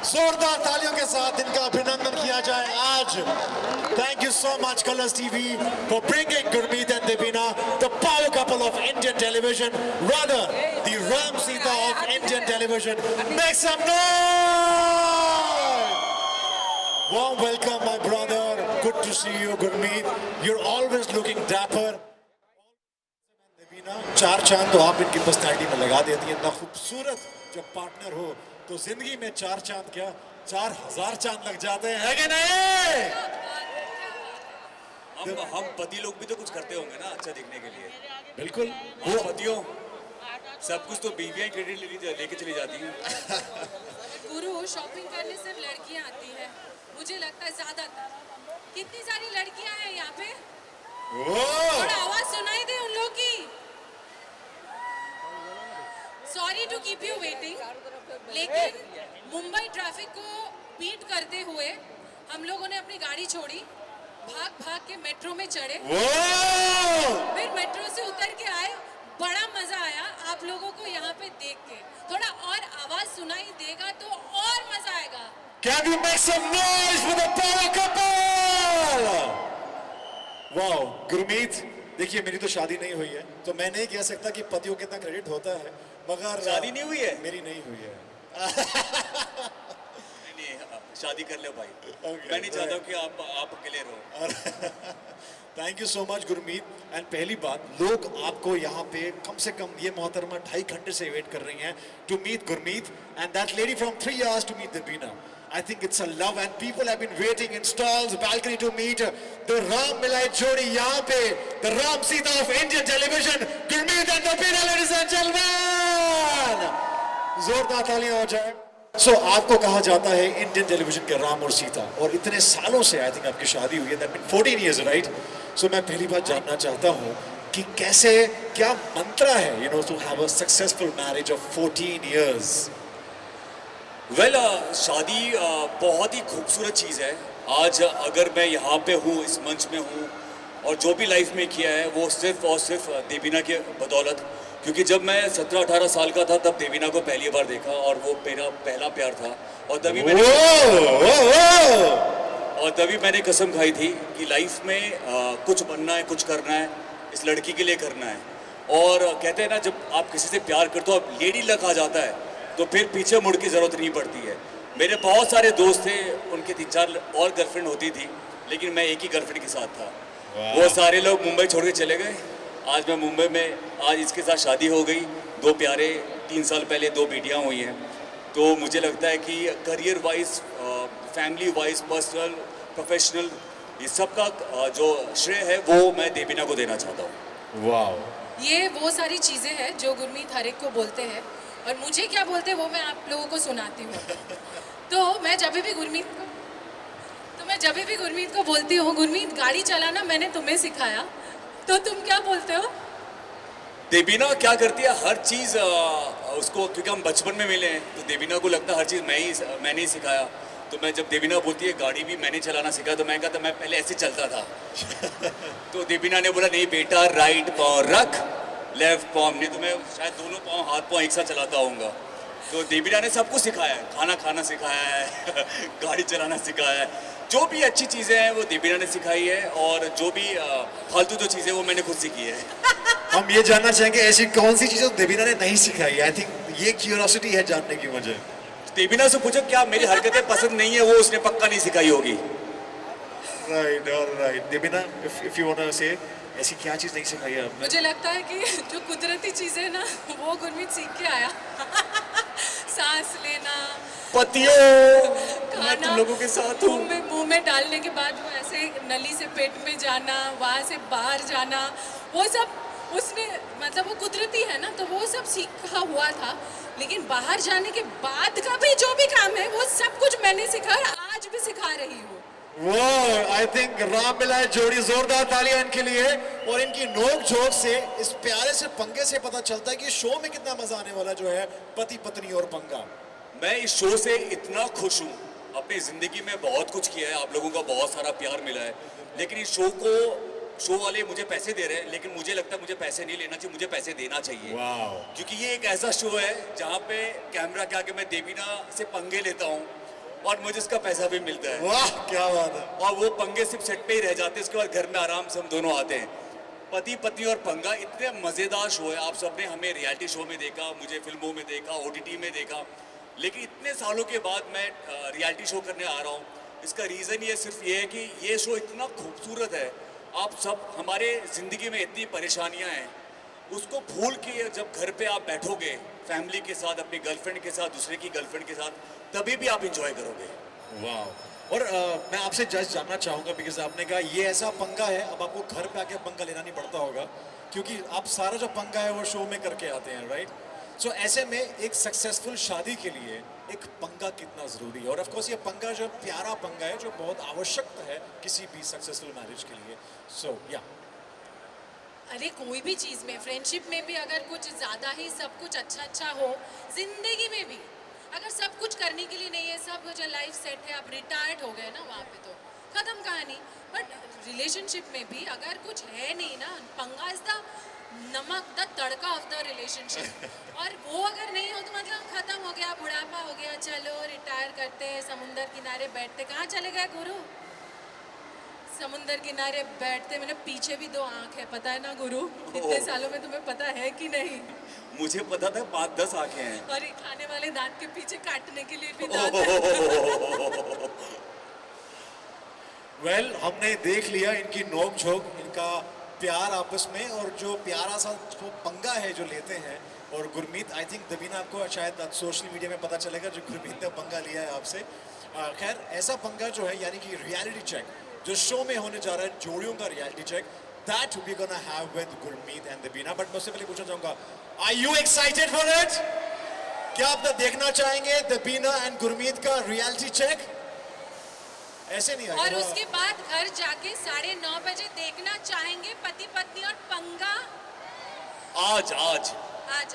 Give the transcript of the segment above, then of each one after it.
जोरदार तालियों के साथ इनका अभिनंदन किया जाए आज। Thank you so much Colors TV for bringing Gurmeet and Devina, the power couple of Indian television, rather the Ram Sita of Indian television. Make some noise! Warm welcome my brother. Good to see you Gurmeet. You're always looking dapper. Devina, चार चांद तो आप इनकी personality में लगा देती है। इतना खूबसूरत जब पार्टनर हो तो जिंदगी में चार चांद क्या 4000 चांद लग जाते हैं, है कि नहीं? हम पति लोग भी तो कुछ करते होंगे ना अच्छा दिखने के लिए। बिल्कुल। वो पतियों सब कुछ तो बीवियां क्रेडिट लेके चली जाती हैं। गुरु शॉपिंग करने सिर्फ लड़कियां आती है, मुझे लगता है ज्यादातर। कितनी सारी लड़कियां हैं यहाँ पे? थोड़ा आवाज सुनाई दे उन लोग की। Sorry to keep you waiting, लेकिन मुंबई ट्रैफिक को बीट करते हुए हम लोगों ने अपनी गाड़ी छोड़ी, भाग भाग के मेट्रो में चढ़े, फिर मेट्रो से उतर के आए। बड़ा मजा आया आप लोगों को यहाँ पे देख के। थोड़ा और आवाज सुनाई देगा तो और मजा आएगा। Can you make some noise for the power couple? Wow, Gurmeet, देखिए मेरी तो शादी नहीं हुई है, तो मैं नहीं कह सकता कि पतियों कितना क्रेडिट होता है, मगर शादी नहीं हुई है? मेरी नहीं हुई है। नहीं, शादी कर लो भाई। Okay, मैं नहीं चाहता कि आप अकेले रहो। Thank you so much Gurmeet. And पहली बात, लोग आपको यहाँ पे कम से कम ये मोहतरमा 2.5 घंटे से वेट कर रही हैं to meet Gurmeet and that lady from 3 hours to meet Devina. I think it's a love and people have been waiting in stalls, balcony to meet the Ram Milai Jodi यहाँ पे, the Ram Sita of Indian television, Gurmeet and Devina, ladies and gentlemen. जोरदार तालियां हो जाए। So आपको कहा जाता है इंडियन टेलीविजन के राम और सीता, और इतने सालों से आई थिंक आपकी शादी हुई है, that been 14 years, right? So मैं पहली बात जानना चाहता हूँ कि कैसे, क्या मंत्र है, you know, to have a successful marriage of 14 years? Well शादी बहुत ही खूबसूरत चीज़ है। आज अगर मैं यहाँ पे हूँ, इस मंच में हूँ, और जो भी लाइफ में किया है वो सिर्फ और सिर्फ देवीना के बदौलत। क्योंकि जब मैं 17-18 साल का था तब देवीना को पहली बार देखा और वो मेरा पहला प्यार था, और तभी मैंने कसम खाई थी कि लाइफ में कुछ बनना है, कुछ करना है, इस लड़की के लिए करना है। और कहते हैं ना, जब आप किसी से प्यार करते हो, अब लेडी लक आ जाता है तो फिर पीछे मुड़ की ज़रूरत नहीं पड़ती है। मेरे बहुत सारे दोस्त थे, उनके 3-4 और गर्लफ्रेंड होती थी, लेकिन मैं एक ही गर्लफ्रेंड के साथ था। वो सारे लोग मुंबई छोड़ के चले गए। आज मैं मुंबई में, आज इसके साथ शादी हो गई, 2 प्यारे, 3 साल पहले 2 बेटियां हुई हैं। तो मुझे लगता है कि career wise, family wise, personal, professional, इस सब का जो श्रेय है वो मैं देवीना को देना चाहता हूँ। वाह, ये वो सारी चीजें हैं जो गुरमीत हर एक को बोलते हैं, और मुझे क्या बोलते हैं वो मैं आप लोगों को सुनाती हूँ। तो मैं जब भी गुरमीत को बोलती हूँ, गुरमीत गाड़ी चलाना मैंने तुम्हें सिखाया, तो तुम क्या बोलते हो? देवीना क्या करती है, हर चीज़ उसको, क्योंकि हम बचपन में मिले हैं तो देवीना को लगता है हर चीज़ मैंने ही सिखाया। तो मैं जब देवीना बोलती है गाड़ी भी मैंने चलाना सिखाया, तो मैं कहता मैं पहले ऐसे चलता था। तो देवीना ने बोला नहीं बेटा, राइट पाँव रख, लेफ्ट पाँव नहीं, तो मैं शायद दोनों पाँव, हाथ पाँव एक साथ चलाता होऊंगा। तो देवीना ने सब कुछ सिखाया है, खाना खाना सिखाया है, गाड़ी चलाना सिखाया है, जो भी अच्छी चीज़ें हैं वो देवीना ने सिखाई है, और जो भी फालतू जो चीज़ें वो मैंने खुद सीखी है। हम ये जानना चाहेंगे ऐसी कौन सी चीज़ें देवीना ने नहीं सिखाई? आई थिंक ये क्यूरियोसिटी है जानने की मुझे। देवीना से पूछो क्या मेरी हरकतें पसंद नहीं है, वो उसने पक्का नहीं सिखाई होगी। Right, alright. Devina, if you wanna say, ऐसी क्या चीज़ नहीं सिखाई है आपने? मुझे लगता है कि जो कुदरती चीजें ना वो गुरमीत सीख के आया। सांस लेना, पतियों, मैं तुम लोगों के साथ हूँ। मुंह में डालने के बाद वो ऐसे नली से पेट में जाना, वहाँ से बाहर जाना, वो सब उसने, मतलब वो कुदरती है ना, तो वो सब सीखा हुआ था। लेकिन बाहर जाने के बाद का भी जो भी काम है वो सब कुछ मैंने सिखा और आज भी सिखा रही हूँ। वो आई थिंक राम मिलाए जोड़ी, जोरदार तालियां इनके लिए। और इनकी नोक झोंक से, इस प्यारे से पंगे से पता चलता है कि शो में कितना मजा आने वाला जो है पति पत्नी और पंगा। मैं इस शो से इतना खुश हूँ, अपनी जिंदगी में बहुत कुछ किया है, आप लोगों का बहुत सारा प्यार मिला है, लेकिन इस शो वाले मुझे पैसे दे रहे हैं, लेकिन मुझे लगता है मुझे पैसे नहीं लेना चाहिए, मुझे पैसे देना चाहिए। वाओ। क्योंकि ये एक ऐसा शो है जहाँ पे कैमरा के आगे मैं देवीना से पंगे लेता हूँ और मुझे उसका पैसा भी मिलता है। वाह क्या बात है। और वो पंगे सिर्फ सेट पे ही रह जाते हैं, उसके बाद घर में आराम से हम दोनों आते हैं। पति पत्नी और पंगा इतने मज़ेदार शो है। आप सबने हमें रियलिटी शो में देखा, मुझे फिल्मों में देखा, OTT में देखा, लेकिन इतने सालों के बाद मैं रियलिटी शो करने आ रहा हूँ। इसका रीज़न ये सिर्फ ये है कि ये शो इतना खूबसूरत है। आप सब, हमारे ज़िंदगी में इतनी परेशानियाँ हैं, उसको भूल के जब घर पे आप बैठोगे फैमिली के साथ, अपनी गर्लफ्रेंड के साथ, दूसरे की गर्लफ्रेंड के साथ, तभी भी आप इंजॉय करोगे। वाह। और मैं आपसे जस्ट जानना चाहूँगा, बिकॉज आपने कहा ये ऐसा पंगा है, अब आपको घर पे आके पंगा लेना नहीं पड़ता होगा, क्योंकि आप सारा जो पंगा है वो शो में करके आते हैं, राइट? सो ऐसे में एक सक्सेसफुल शादी के लिए एक पंगा कितना ज़रूरी है? और ऑफ कोर्स ये पंगा जो प्यारा पंगा है, जो बहुत आवश्यक है किसी भी सक्सेसफुल मैरिज के लिए। सो या अरे कोई भी चीज़ में, फ्रेंडशिप में भी अगर कुछ ज़्यादा ही सब कुछ अच्छा हो, जिंदगी में भी अगर सब कुछ करने के लिए नहीं है, सब जो लाइफ सेट है, आप रिटायर्ड हो गए ना, वहाँ पे तो ख़त्म कहानी। बट रिलेशनशिप में भी अगर कुछ है नहीं ना, पंगा इज द नमक, the tadka of the relationship. और वो अगर नहीं हो तो मतलब ख़त्म हो गया, बुढ़ापा हो गया, चलो रिटायर करते हैं, समुंदर किनारे बैठते। कहाँ चले गए गुरु? समुंदर किनारे बैठते, मैंने पीछे भी 2 आँख है, पता है ना गुरु? इतने सालों में तुम्हें पता है कि नहीं? मुझे पता था 5-10 आंखें हैं। और ये खाने वाले दांत के पीछे काटने के लिए भी दांत है। वेल हमने देख लिया इनकी नोक झोंक, इनका प्यार आपस में, और जो प्यारा सा जो पंगा है जो लेते हैं। और गुरमीत, आई थिंक दबीना आपको शायद सोशल मीडिया में पता चलेगा जो गुरमीत ने पंगा लिया है आपसे। खैर ऐसा पंगा जो है, यानी कि रियलिटी चेक जो शो में होने जा रहा है, जोड़ियों का reality check, that we gonna have with Gurmeet and Debina. But मैं उससे पहले पूछना चाहूंगा, are you excited for it? क्या आप देखना चाहेंगे दबीना एंड गुरमीत का रियलिटी चेक? ऐसे नहीं और आएगा। उसके बाद घर जाके 9:30 बजे देखना चाहेंगे पति पत्नी और पंगा। आज आज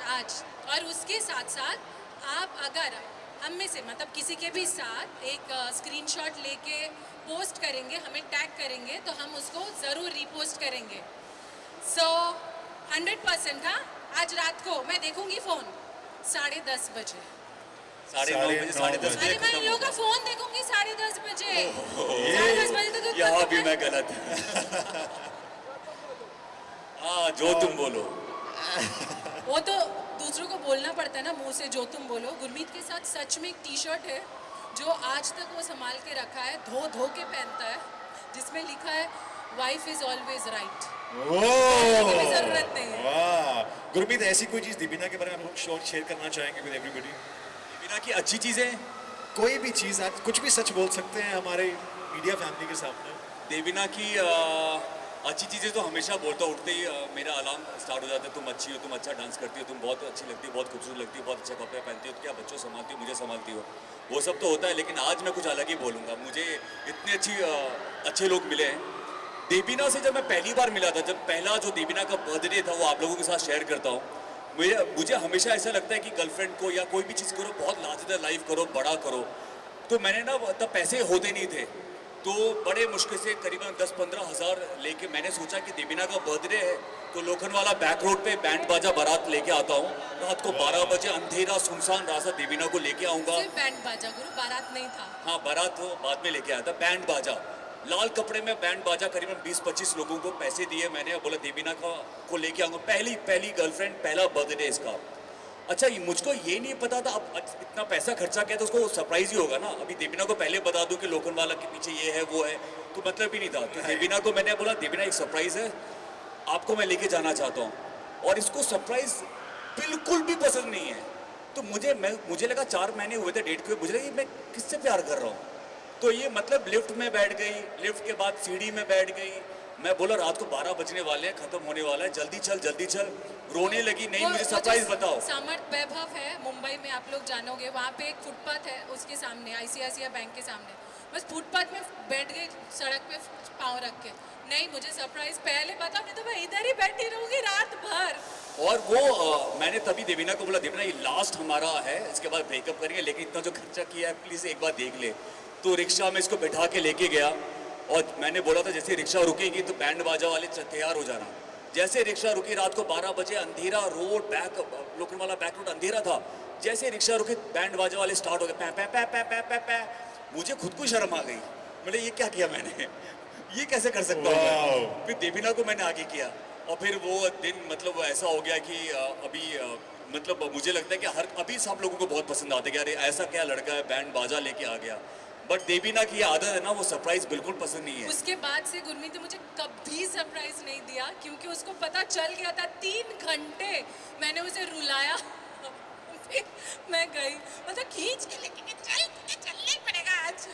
आज और उसके साथ साथ आप अगर हम में से मतलब किसी के भी साथ एक स्क्रीनशॉट लेके पोस्ट करेंगे, हमें टैग करेंगे, तो हम उसको ज़रूर रीपोस्ट करेंगे। सो 100% हाँ, आज रात को मैं देखूंगी फ़ोन 10:30 बजे। 9:30 बजे, 10:30 अरे बजे मैं इन खत्म लोगों का होगा। फ़ोन देखूंगी 10:30 बजे। 10:30 बजे तक यहाँ भी मैं गलत। हाँ, जो तुम बोलो। वो तो दूसरों को बोलना पड़ता है ना, मुंह से जो तुम बोलो। गुरमीत के साथ सच में एक टी-शर्ट है जो आज तक वो संभाल के रखा है, धो धो के पहनता है, जिसमें लिखा है वाइफ इज ऑलवेज राइट। ओह, जरूरत नहीं है। वाह। गुरमीत, ऐसी कोई चीज दीपिना के बारे में आप शॉर्ट शेयर करना चाहेंगे विद एवरीबॉडी? बिना की अच्छी चीजें, कोई भी चीज, आप कुछ भी सच बोल सकते हैं हमारे मीडिया फैमिली के सामने। देवीना की अच्छी चीज़ें तो हमेशा बोलता, उठते ही मेरा अलार्म स्टार्ट हो जाता है, तुम अच्छी हो, तुम अच्छा डांस करती हो, तुम बहुत अच्छी लगती हो, बहुत खूबसूरत लगती हो, बहुत अच्छे कपड़े पहनती हो, तो क्या बच्चों संभालती हो, मुझे संभालती हो, वो सब तो होता है। लेकिन आज मैं कुछ अलग ही बोलूँगा। मुझे इतने अच्छे लोग मिले हैं। देवीना से जब मैं पहली बार मिला था, जब पहला जो देवीना का बर्थडे था, वो आप लोगों के साथ शेयर करता हूँ। मुझे हमेशा ऐसा लगता है कि गर्लफ्रेंड को या कोई भी चीज़ करो, बहुत लार्जर लाइफ करो, बड़ा करो। तो मैंने ना, तब पैसे होते नहीं थे, तो बड़े मुश्किल से करीबन 10-15 हज़ार लेके मैंने सोचा कि देवीना का बर्थडे है, तो लोखंडवाला बैक रोड पे बैंड बाजा बारात लेके आता हूँ। रात को 12 बजे अंधेरा सुनसान रास्ता देवीना को लेके आऊँगा। सिर्फ बैंड बाजा गुरु, बारात नहीं था। हाँ, बारात तो बाद में लेके आया था। बैंड बाजा, लाल कपड़े में बैंड बाजा, करीबन 20-25 लोगों को पैसे दिए मैंने, बोला देवीना को लेके आऊँगा। पहली गर्लफ्रेंड, पहला बर्थडे इसका। अच्छा, मुझको ये नहीं पता था, अब इतना पैसा खर्चा किया तो उसको सरप्राइज ही होगा ना। अभी देवीना को पहले बता दूं कि लोखंडवाला के पीछे ये है वो है, तो मतलब ही नहीं था। तो देवीना को मैंने बोला, देवीना एक सरप्राइज है, आपको मैं लेके जाना चाहता हूँ। और इसको सरप्राइज बिल्कुल भी पसंद नहीं है। तो मुझे लगा 4 महीने हुए थे डेट के, मुझे लगा मैं किससे प्यार कर रहा हूँ। तो ये मतलब लिफ्ट में बैठ गई, लिफ्ट के बाद सीढ़ी में बैठ गई। मैं बोला रात को 12 बजने वाले हैं, खत्म होने वाला है, जल्दी चल। रोने लगी, नहीं मुझे सरप्राइज बताओ। समर्थ वैभव है मुंबई में, आप लोग जानोगे, वहाँ पे एक फुटपाथ है, उसके सामने ICICI बैंक के सामने, बस फुटपाथ में बैठ गई, सड़क पे पाँव रख के। नहीं, मुझे सरप्राइज पहले बताओ, नहीं तो मैं इधर ही बैठी रहूंगी रात भर। और वो मैंने तभी देवीना को बोला, देवीना ये लास्ट हमारा है, इसके बाद ब्रेकअप करेंगे, लेकिन इतना जो खर्चा किया है प्लीज़ एक बार देख ले। तो रिक्शा में इसको बैठा के लेके गया, और मैंने बोला था जैसे रिक्शा रुकेगी तो बैंड बाजा वाले तैयार हो जाना। जैसे रिक्शा रुकी, रात को 12 बजे, अंधेरा रोड, लोखंडवाला बैक रोड अंधेरा था। जैसे रिक्शा रुकी, बैंड बाजा वाले स्टार्ट हो गए, पै पै पै पै पै पै पै। मुझे खुद को शर्म आ गई, मतलब ये क्या किया मैंने, ये कैसे कर सकता हूँ Wow. मैं? फिर देवीना को मैंने आगे किया और फिर वो दिन मतलब वो ऐसा हो गया कि अभी मतलब मुझे लगता है कि हर अभी सब लोगों को बहुत पसंद आते हैं कि अरे ऐसा क्या लड़का है बैंड बाजा लेके आ गया, बट देवीना की ये आदत है ना, वो सरप्राइज बिल्कुल पसंद नहीं है। उसके बाद से गुरमीत ने मुझे कभी सरप्राइज नहीं दिया क्योंकि उसको पता चल गया था। 3 घंटे मैंने उसे रुलाया फिर मैं गई, मतलब खींच के लेके कि चल तुझे चलना ही पड़ेगा आज।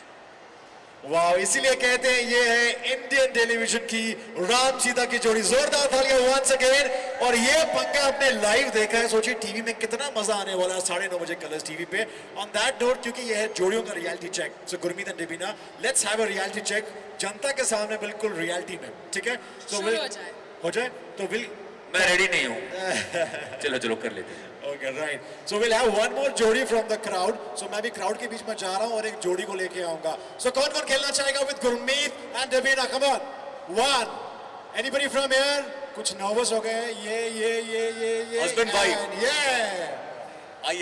वाह, इसीलिए कहते हैं ये है इंडियन टेलीविजन की राम सीता की जोड़ी। जोरदार तालियां वंस अगेन। और ये पंगा आपने लाइव देखा है, सोचिए टीवी में कितना मजा आने वाला है 9:30 बजे कलर्स टीवी पे। ऑन दैट नोट, क्योंकि ये है जोड़ियों का reality check, so Gurmeet and Devina, let's have a reality check जनता के सामने, बिल्कुल रियलिटी में, ठीक है? तो शुरू हो जाए। तो विल मैं रेडी नहीं हूँ। चलो चलो कर लेते हैं। Okay, right. So we'll have one more जोड़ी from the crowd. So मैं भी crowd के बीच में जा रहा हूँ और एक जोड़ी को लेके आऊँगा. So कौन-कौन खेलना चाहेगा with Gurmeet and Davina? Come on. One. Anybody from here? कुछ nervous हो गए? ये. Husband, wife. And yeah. आई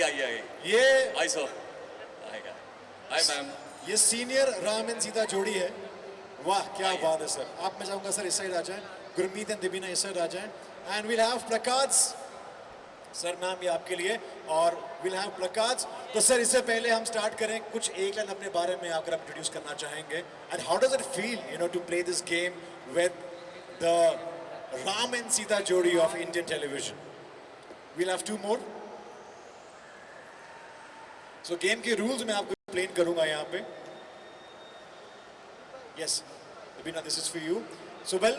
ये आई सर आएगा। Hi ma'am. ये senior राम and सीता जोड़ी है. वाह, क्या बात है सर. आप मैं चाहूँगा सर इस साइड आ जाएं. Gurmeet and Davina इस साइड आ जाएं. And we'll have placards. Sir ma'am ये आपके लिए और विल हैव प्लकार्ड्स। तो सर इससे पहले हम स्टार्ट करें, कुछ एक लाइन अपने बारे में अगर आप इंट्रोड्यूस करना चाहेंगे, and how does it feel to play this game with the Ram and Sita जोड़ी of Indian television. Will have 2 more. So game के रूल्स मैं आपको एक्सप्लेन करूंगा यहाँ पे। Yes Davina, this is for you. So well,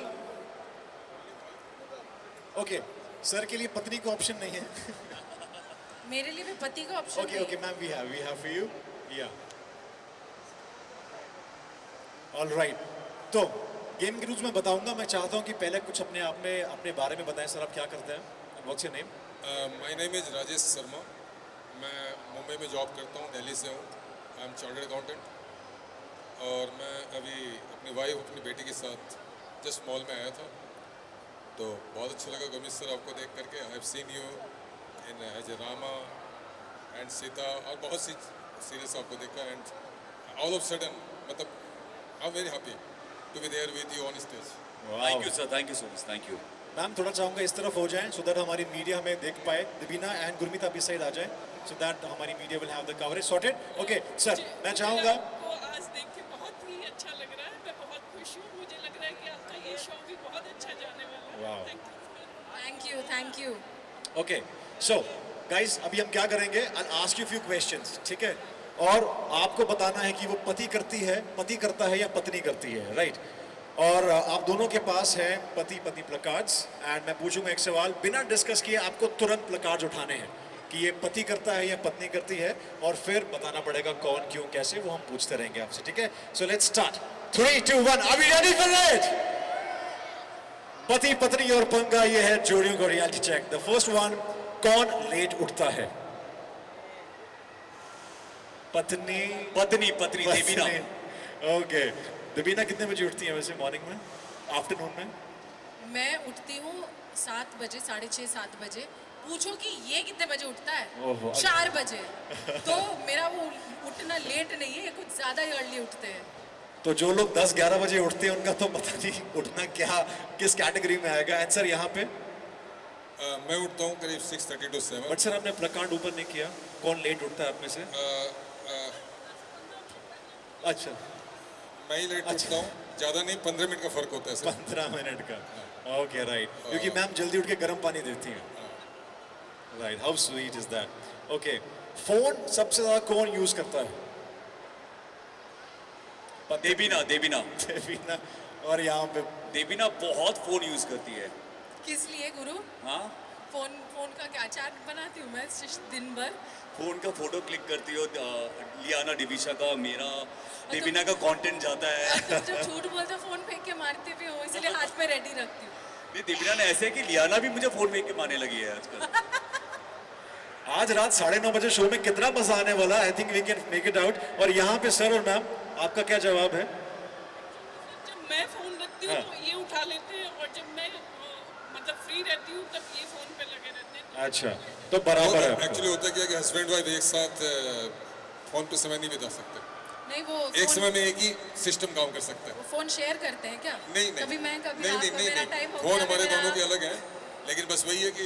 okay, sir के लिए पत्नी का ऑप्शन नहीं है। मेरे लिए भी पति का option Okay, okay, ma'am, we have for you. Yeah. All right. तो गेम के रूल्स में बताऊंगा। मैं चाहता हूं कि पहले कुछ अपने आप में अपने बारे में बताएं। सर आप क्या करते हैं? And what's your name? My name is Rajesh Sharma. मैं मुंबई में जॉब करता हूँ, दिल्ली से हूँ। आई एम चार्टर्ड अकाउंटेंट और मैं अभी अपनी वाइफ अपनी बेटी के साथ जस्ट मॉल में आया था, तो बहुत अच्छा लगा गुरमीत सर आपको देख करके। I have seen you in as a Rama and Sita और बहुत सी सीरीज आपको देखा, एंड ऑल ऑफ सडन मतलब I am very happy to be there with you on stage. Thank you sir, thank you so much, thank you. Ma'am थोड़ा चाहूंगा इस तरफ हो जाएं, सो दैट हमारी मीडिया हमें देख पाए। दीबिना एंड गुरमीत आप इस साइड आ जाएं, सो दैट हमारी media will have the coverage sorted. Okay sir, मैं चाहूंगा। आपको आज देख के बहुत ही अच्छा लग रहा है, मैं बहुत खुश हूँ। मुझे लग रहा है कि आपका ये शो भी बहुत अच्छा जाने वाला है। Wow. Thank you. Okay so guys, अभी हम क्या करेंगे, I ask you few questions, ठीक है? और आपको बताना है कि वो पति करता है या पत्नी करती है, राइट? और आप दोनों के पास है पति पत्नी प्लकार्ड्स, एंड मैं पूछूंगा एक सवाल, बिना डिस्कस किए आपको तुरंत प्लकार्ड्स उठाने हैं कि ये पति करता है या पत्नी करती है, और फिर बताना पड़ेगा कौन क्यों कैसे, वो हम पूछते रहेंगे आपसे, ठीक है? So let's start. 3, 2, 1, are we ready for it? पति पत्नी और पंगा, ये है जोड़ियों का reality check. The first one, कौन लेट उठता है? पत्नी देवीना। ओके, दबीना कितने बजे उठती है वैसे मॉर्निंग में, आफ्टरनून में? मैं उठती हूँ 7 बजे, 6:30 7 बजे। पूछो कि ये कितने बजे उठता है? ओहो। 4 बजे। तो मेरा वो उठना लेट नहीं है, कुछ ज्यादा ही अर्ली उठते हैं। तो जो लोग 10-11 बजे उठते हैं उनका तो पता नहीं उठना क्या किस कैटेगरी में आएगा। आंसर यहाँ पे मैं उठता हूँ करीब 6:30 to 7। बट सर आपने प्लकार्ड ऊपर नहीं किया, कौन लेट उठता है आप में से? अच्छा, मैं ही लेट उठता हूँ, ज़्यादा नहीं, 15 मिनट का फ़र्क होता है सर। 15 मिनट का। ओके राइट, क्योंकि मैम जल्दी उठ के गर्म पानी देती हैं। Right, how sweet is that. Okay, phone सबसे ज्यादा कौन यूज करता है? देवीना। देवीना। और यहाँ पे देवीना बहुत फोन यूज करती है। किस लिए गुरु? हाँ, फोन का क्या चार्ट बनाती हूँ मैं दिन भर। फोन का फोटो क्लिक करती हो, लियाना डिविशा का, मेरा, देवीना का कंटेंट जाता है। तुम जो झूठ बोलते हो फोन फेंक के मारते भी हो, इसलिए हाथ में रेडी रखती हूँ। नहीं, देवीना ने ऐसे कि लियाना भी मुझे फोन फेंक के मारने लगी है आजकल। आज रात 9:30 बजे शो में कितना मजा आने वाला, I think we can make it out. और यहाँ पे सर और मैम आपका क्या जवाब है? जब मैं फोन रखती हूँ तो ये उठा लेते हैं, और जब मैं मतलब फ्री रहती हूँ तब ये फोन पे लगे रहते हैं। अच्छा, तो बराबर है। एक्चुअली होता क्या है कि हस्बैंड वाइफ एक साथ फ़ोन पे समय नहीं बिता सकते। नहीं वो एक फोन समय में एक ही सिस्टम काम कर सकता है। फोन शेयर करते हैं क्या? नहीं नहीं कभी मैं कभी नहीं आप, नहीं नहीं मेरा नहीं टाइम हो फोन गया, हमारे मेरा दोनों के आप। अलग हैं, लेकिन बस वही है कि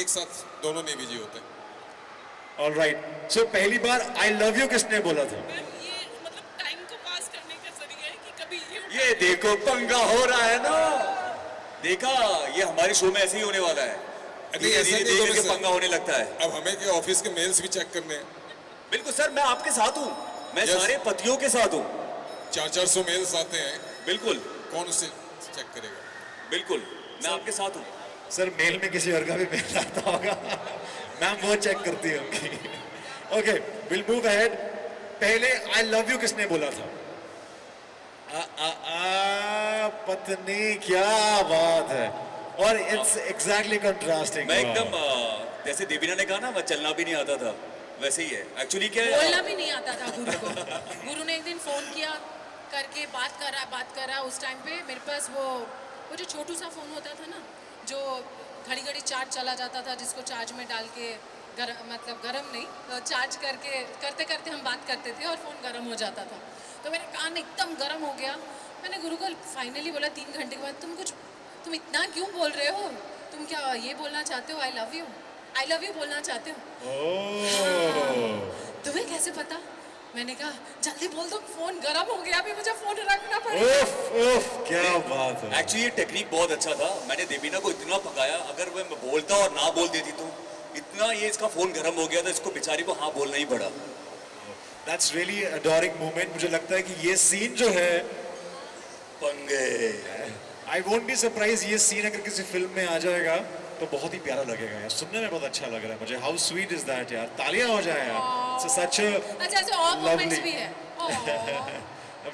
एक साथ दोनों नहीं बिजी होते। ऑलराइट, सो पहली बार आई लव यू किसने बोला था? मैम ये मतलब टाइम को पास करने का जरिया है कि कभी ये देखो पंगा हो रहा है ना, देखा ये हमारे शो में ऐसे ही होने वाला है। नहीं, ऐसा नहीं धीरे होगा धीरे सर। पंगा होने लगता है। अब हमें क्या ऑफिस के मेल्स भी चेक करने हैं। बिल्कुल सर, मैं आपके साथ हूँ, मैं Yes. सारे पतियों के साथ हूँ। 400 मेल्स आते हैं, बिल्कुल कौन उसे चेक करेगा? बिल्कुल, मैं आपके साथ हूँ। सर मेल में किसी और का भी मेल आता होगा, मैम वो चेक करती होंगी। Okay, will move ahead. पहले आई लव यू किसने बोला था? पत्नी, क्या बात है। और इट्स एग्जैक्टली कंट्रास्टिंग। मैं एकदम जैसे देवीना ने कहा ना, मैं चलना भी नहीं आता था, वैसे ही है। एक्चुअली क्या बोलना है, भी नहीं आता था गुरु को। गुरु ने एक दिन फोन किया करके बात करा उस टाइम पे मेरे पास वो जो छोटू सा फोन होता था ना, जो घड़ी घड़ी चार्ज चला जाता था, जिसको चार्ज में डाल के मतलब गरम नहीं, चार्ज करके करते करते हम बात करते थे और फोन गरम हो जाता था। तो मेरा कान एकदम गरम हो गया। मैंने गुरु को फाइनली बोला 3 घंटे के बाद, तुम इतना क्यों बोल रहे हो? तुम क्या ये बोलना चाहते हो, आई लव यू बोलना चाहते हो? तुम्हें कैसे पता? मैंने कहा जल्दी बोल दो, फोन गरम हो गया, अभी मुझे फोन रखना पड़ेगा। उफ उफ, क्या बात है। एक्चुअली ये टेक्निक बहुत अच्छा था। मैंने देवीना को इतना पकाया, अगर मैं बोलता और ना बोल देती तो इतना ये इसका फोन गर्म हो गया था, इसको बेचारी को हाँ बोलना ही पड़ा। That's really adoring moment. मुझे लगता है कि ये सीन जो है, पंगे। आई वोंट बी सरप्राइज, ये सीन अगर किसी फिल्म में आ जाएगा तो बहुत ही प्यारा लगेगा यार। सुनने में बहुत अच्छा लग रहा है मुझे। हाउ स्वीट इज दैट यार, तालियां हो जाए यार। सच अच्छा ऐसे और मोमेंट्स भी है।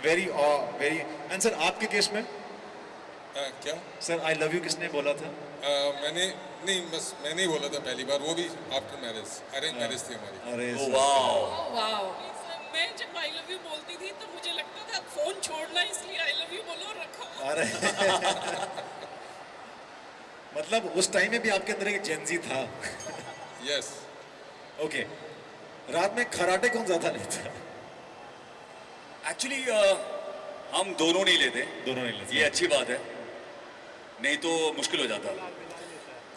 Very very. एंड सर आपके केस में क्या? सर आई लव यू किसने बोला था? मैंने नहीं, बस मैंने ही बोला था पहली बार, वो भी आफ्टर मैरिज, अरेंज मैरिज थी हमारी। अरे ओ वाओ, वाओ। मैं जब आई लव यू बोलती थी तो मुझे लगता था फोन छोड़ना, इसलिए आई लव यू बोलो और रखो। अरे मतलब उस टाइम में भी आपके अंदर एक जेंजी था। यस। ओके, रात में खराटे कौन ज्यादा लेता? एक्चुअली हम दोनों नहीं लेते, दोनों नहीं लेते। ये अच्छी बात है, नहीं तो मुश्किल हो जाता।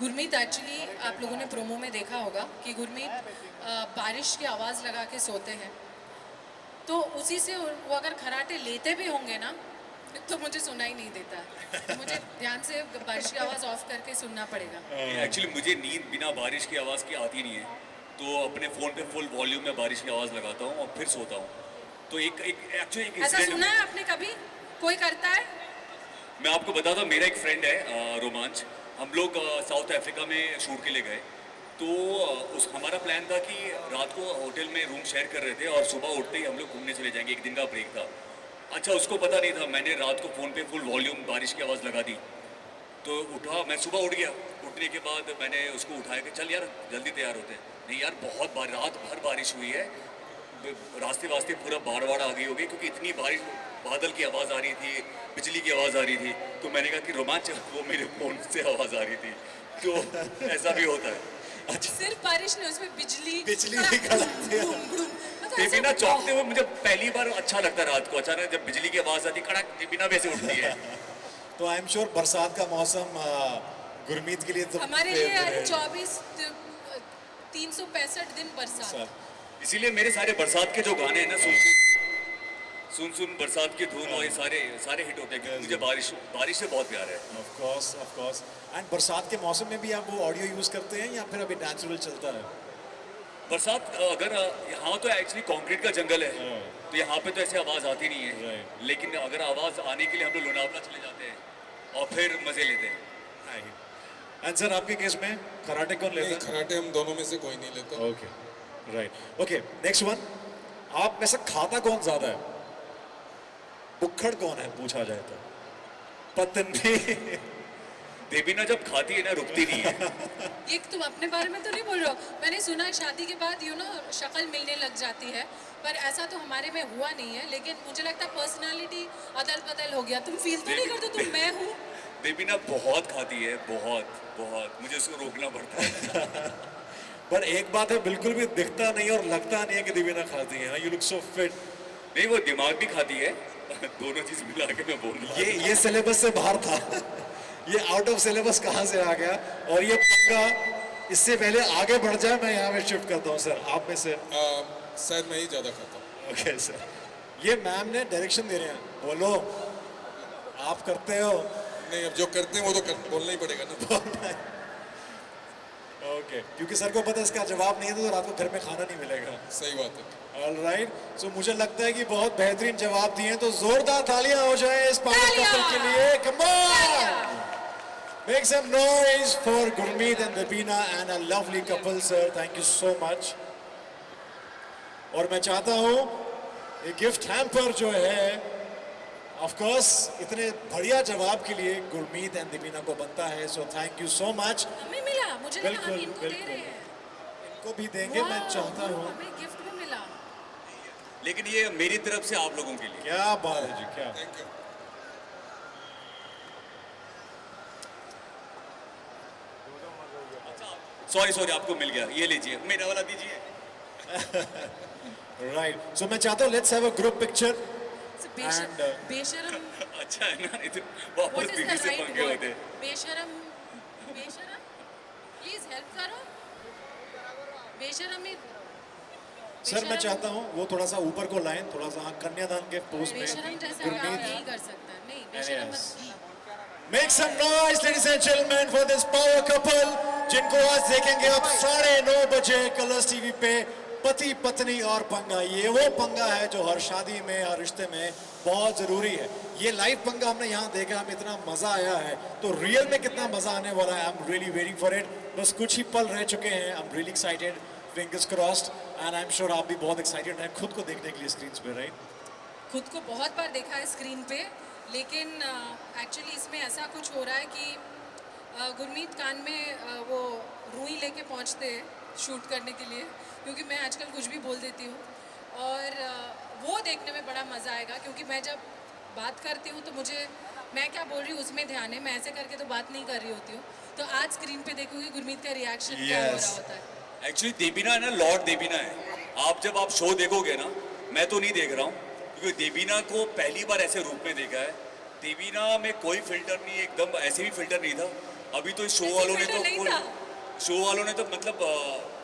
गुरमीत एक्चुअली आप लोगों ने प्रोमो में देखा होगा कि गुरमीत बारिश की आवाज़ लगा के सोते हैं, तो उसी से वो अगर खराटे लेते भी होंगे ना तो मुझे सुनाई नहीं देता, तो मुझे ध्यान से बारिश की आवाज़ ऑफ करके सुनना पड़ेगा। एक्चुअली मुझे नींद बिना बारिश की आवाज़ की आती नहीं है, तो अपने फ़ोन पे फुल वॉल्यूम में बारिश की आवाज़ लगाता हूँ और फिर सोता हूँ। तो एक्चुअली एक ऐसा incident- सुना है आपने कभी? कोई करता है? मैं आपको बताता हूँ, मेरा एक फ्रेंड है रोमांच, हम लोग साउथ अफ्रीका में शूट के लिए गए। तो उस हमारा प्लान था कि रात को होटल में रूम शेयर कर रहे थे और सुबह उठते ही हम लोग घूमने चले जाएंगे, एक दिन का ब्रेक था। अच्छा, उसको पता नहीं था, मैंने रात को फ़ोन पे फुल वॉल्यूम बारिश की आवाज़ लगा दी। तो उठा, मैं सुबह उठ गया। उठने के बाद मैंने उसको उठाया कि चल यार जल्दी तैयार होते हैं। नहीं यार, बहुत रात भर बारिश हुई है, रास्ते वास्ते पूरा बाढ़ आ गई होगी, क्योंकि इतनी बारिश, बादल की आवाज़ आ रही थी, बिजली की आवाज़ आ रही थी। तो मैंने कहा कि रोमांच, वो मेरे फ़ोन से आवाज़ आ रही थी। तो ऐसा भी होता है। सिर्फ बारिश नहीं, उसमें बिजली भी कड़कती है। देवीना चौंकते हुए मुझे पहली बार अच्छा लगता है रात को, अचानक जब बिजली की आवाज़ आती, कड़क, देवीना वैसे उठती है। तो आई एम श्योर बरसात का मौसम गुरमीत के लिए तो हमारे लिए favorite है। 365 दिन बरसात। इसीलिए मेरे सारे बरसात के जो गाने हैं ना, सुन सुन बरसात की धूल, और ये सारे हिट होते हैं, क्योंकि मुझे बारिश से बहुत प्यार है। Of course. एंड बरसात के मौसम में भी आप वो ऑडियो यूज करते हैं या फिर अभी नेचुरल चलता है? बरसात अगर यहाँ तो एक्चुअली कंक्रीट का जंगल है, तो यहाँ पे तो ऐसे आवाज़ आती नहीं है। Right. लेकिन अगर आवाज़ आने के लिए हम लोग लोनावला चले जाते हैं और फिर मज़े लेते हैं। एंड सर आपके केस में कराटे कौन नहीं, लेता है? खराटे हम दोनों में से कोई नहीं लेता। Okay, right. Okay, next one. आप में से खाता कौन ज्यादा है? बुक्खड़ कौन है पूछा जाए तो? पत्नी। देवीना जब खाती है ना, रुकती नहीं है। ये तुम अपने बारे में तो नहीं बोल रहे हो? मैंने सुना है शादी के बाद शक्ल मिलने लग जाती है, पर ऐसा तो हमारे में हुआ नहीं है। लेकिन मुझे लगता है पर्सनालिटी अदल बदल हो गया। तुम फील तो नहीं करते तुम मैं हूँ? देवीना बहुत खाती है, बहुत, मुझे उसको रोकना पड़ता है। पर एक बात है, बिल्कुल भी दिखता नहीं और लगता नहीं है कि दिव्यना खाती है। You look so fit. नहीं वो दिमाग भी खाती है दोनों चीज मिला के मैं बोल रहा हूँ ये सिलेबस से बाहर था ये आउट ऑफ सिलेबस कहाँ से आ गया और ये पंगा इससे पहले आगे बढ़ जाए मैं यहाँ पे शिफ्ट करता हूँ सर आप में से शायद मैं ही ज़्यादा खाता हूँ। ओके सर ये मैम ने डायरेक्शन दे रहे हैं बोलो आप करते हो नहीं, अब जो करते हैं वो तो बोलना ही पड़ेगा ना। ओके क्योंकि सर को पता है इसका जवाब नहीं है तो रात को घर में खाना नहीं मिलेगा सही बात है। ऑलराइट सो मुझे लगता है कि बहुत बेहतरीन जवाब दिए हैं तो जोरदार तालियां हो जाए इस पावर कपल के लिए come on make some noise for Gurmeet and Debina and a lovely couple sir thank you so much और मैं चाहता हूं ये गिफ्ट हैम्पर जो है ऑफ कोर्स इतने बढ़िया जवाब के लिए गुरमीत एंड दीपिना को बनता है so thank you so much हमें मिला मुझे लगा हम बिल्कुल, इनको दे बिल्कुल। रहे हैं इनको भी देंगे मैं वाह, चाहता हूं हमें गिफ्ट भी मिला लेकिन ये मेरी तरफ से आप लोगों के लिए क्या बात है जी क्या थैंक यू। सॉरी आपको मिल गया ये लीजिए मेरा वाला दीजिए राइट सो मैं चाहता हूं let's have a group picture So, बेशरम And, बेशरम अच्छा है ना नहीं तो व्हाट वापस इज द बीवी से राइट पंगे होते वर्ड बेशरम बेशरम प्लीज हेल्प करो बेशरम में सर मैं चाहता हूं वो थोड़ा सा ऊपर को लाएं थोड़ा सा कन्यादान के पोस्ट में बेशरम जैसा काम नहीं कर सकता नहीं बेशरम मत Make some noise, ladies and gentlemen, for this power couple, जिनको आज देखेंगे आप 9:30 बजे कलर्स टीवी पे पति पत्नी और पंगा ये वो पंगा है जो हर शादी में हर रिश्ते में बहुत जरूरी है ये लाइव पंगा हमने यहाँ देखा हमें इतना मजा आया है तो रियल में कितना मजा आने वाला है I am really waiting for it बस कुछ ही पल रह चुके हैं I am really excited fingers crossed and I am sure आप भी बहुत एक्साइटेड हैं खुद को देखने के लिए स्क्रीन पे राइट खुद को बहुत बार देखा है स्क्रीन पे लेकिन एक्चुअली इसमें ऐसा कुछ हो रहा है कि गुरमीत कान में वो रुई लेके पहुंचते हैं शूट करने के लिए क्योंकि मैं आजकल कुछ भी बोल देती हूँ और वो देखने में बड़ा मज़ा आएगा क्योंकि मैं जब बात करती हूँ तो मुझे मैं क्या बोल रही हूँ उसमें ध्यान है मैं ऐसे करके तो बात नहीं कर रही होती हूँ तो आज स्क्रीन पे देखूंगी गुरमीत का रिएक्शन क्या हो रहा होता है एक्चुअली देबीना है ना लॉर्ड देबीना है आप जब आप शो देखोगे ना मैं तो नहीं देख रहा हूँ क्योंकि देबीना को पहली बार ऐसे रूप में देखा है देबीना में कोई फिल्टर नहीं एकदम ऐसे भी फिल्टर नहीं था अभी तो इस शो वालों ने तो filter नहीं फुल था। शो वालों ने तो मतलब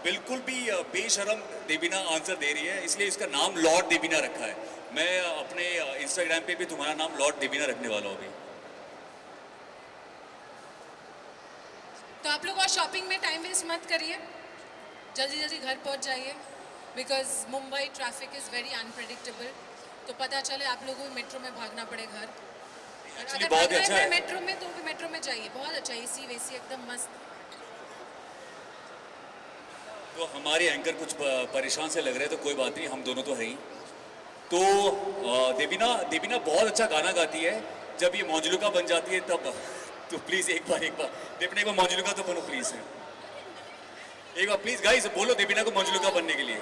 बिल्कुल भी बेशरम देबीना आंसर दे रही है इसलिए इसका नाम लॉर्ड देबीना रखा है मैं अपने इंस्टाग्राम पे भी तुम्हारा नाम लॉर्ड देबीना रखने वाला हूँ अभी तो आप लोग और शॉपिंग में टाइम वेस्ट मत करिए जल्दी जल्दी घर पहुंच जाइए because Mumbai traffic is very unpredictable तो पता चले आप लोगों को मेट्रो में भागना पड़े घर एक्चुअली बहुत ही अच्छा है मेट्रो में तो मेट्रो में जाइए बहुत अच्छा एसी वेसी एकदम मस्त तो हमारे एंकर कुछ परेशान से लग रहे हैं तो कोई बात नहीं हम दोनों तो हैं ही तो देबीना देबीना बहुत अच्छा गाना गाती है जब ये मौजूलुका बन जाती है तब तो प्लीज एक बार देबीना एक बार मौजूलुका तो बनो प्लीज एक बार प्लीज गाइस बोलो देबीना को मौजूलुका बनने के लिए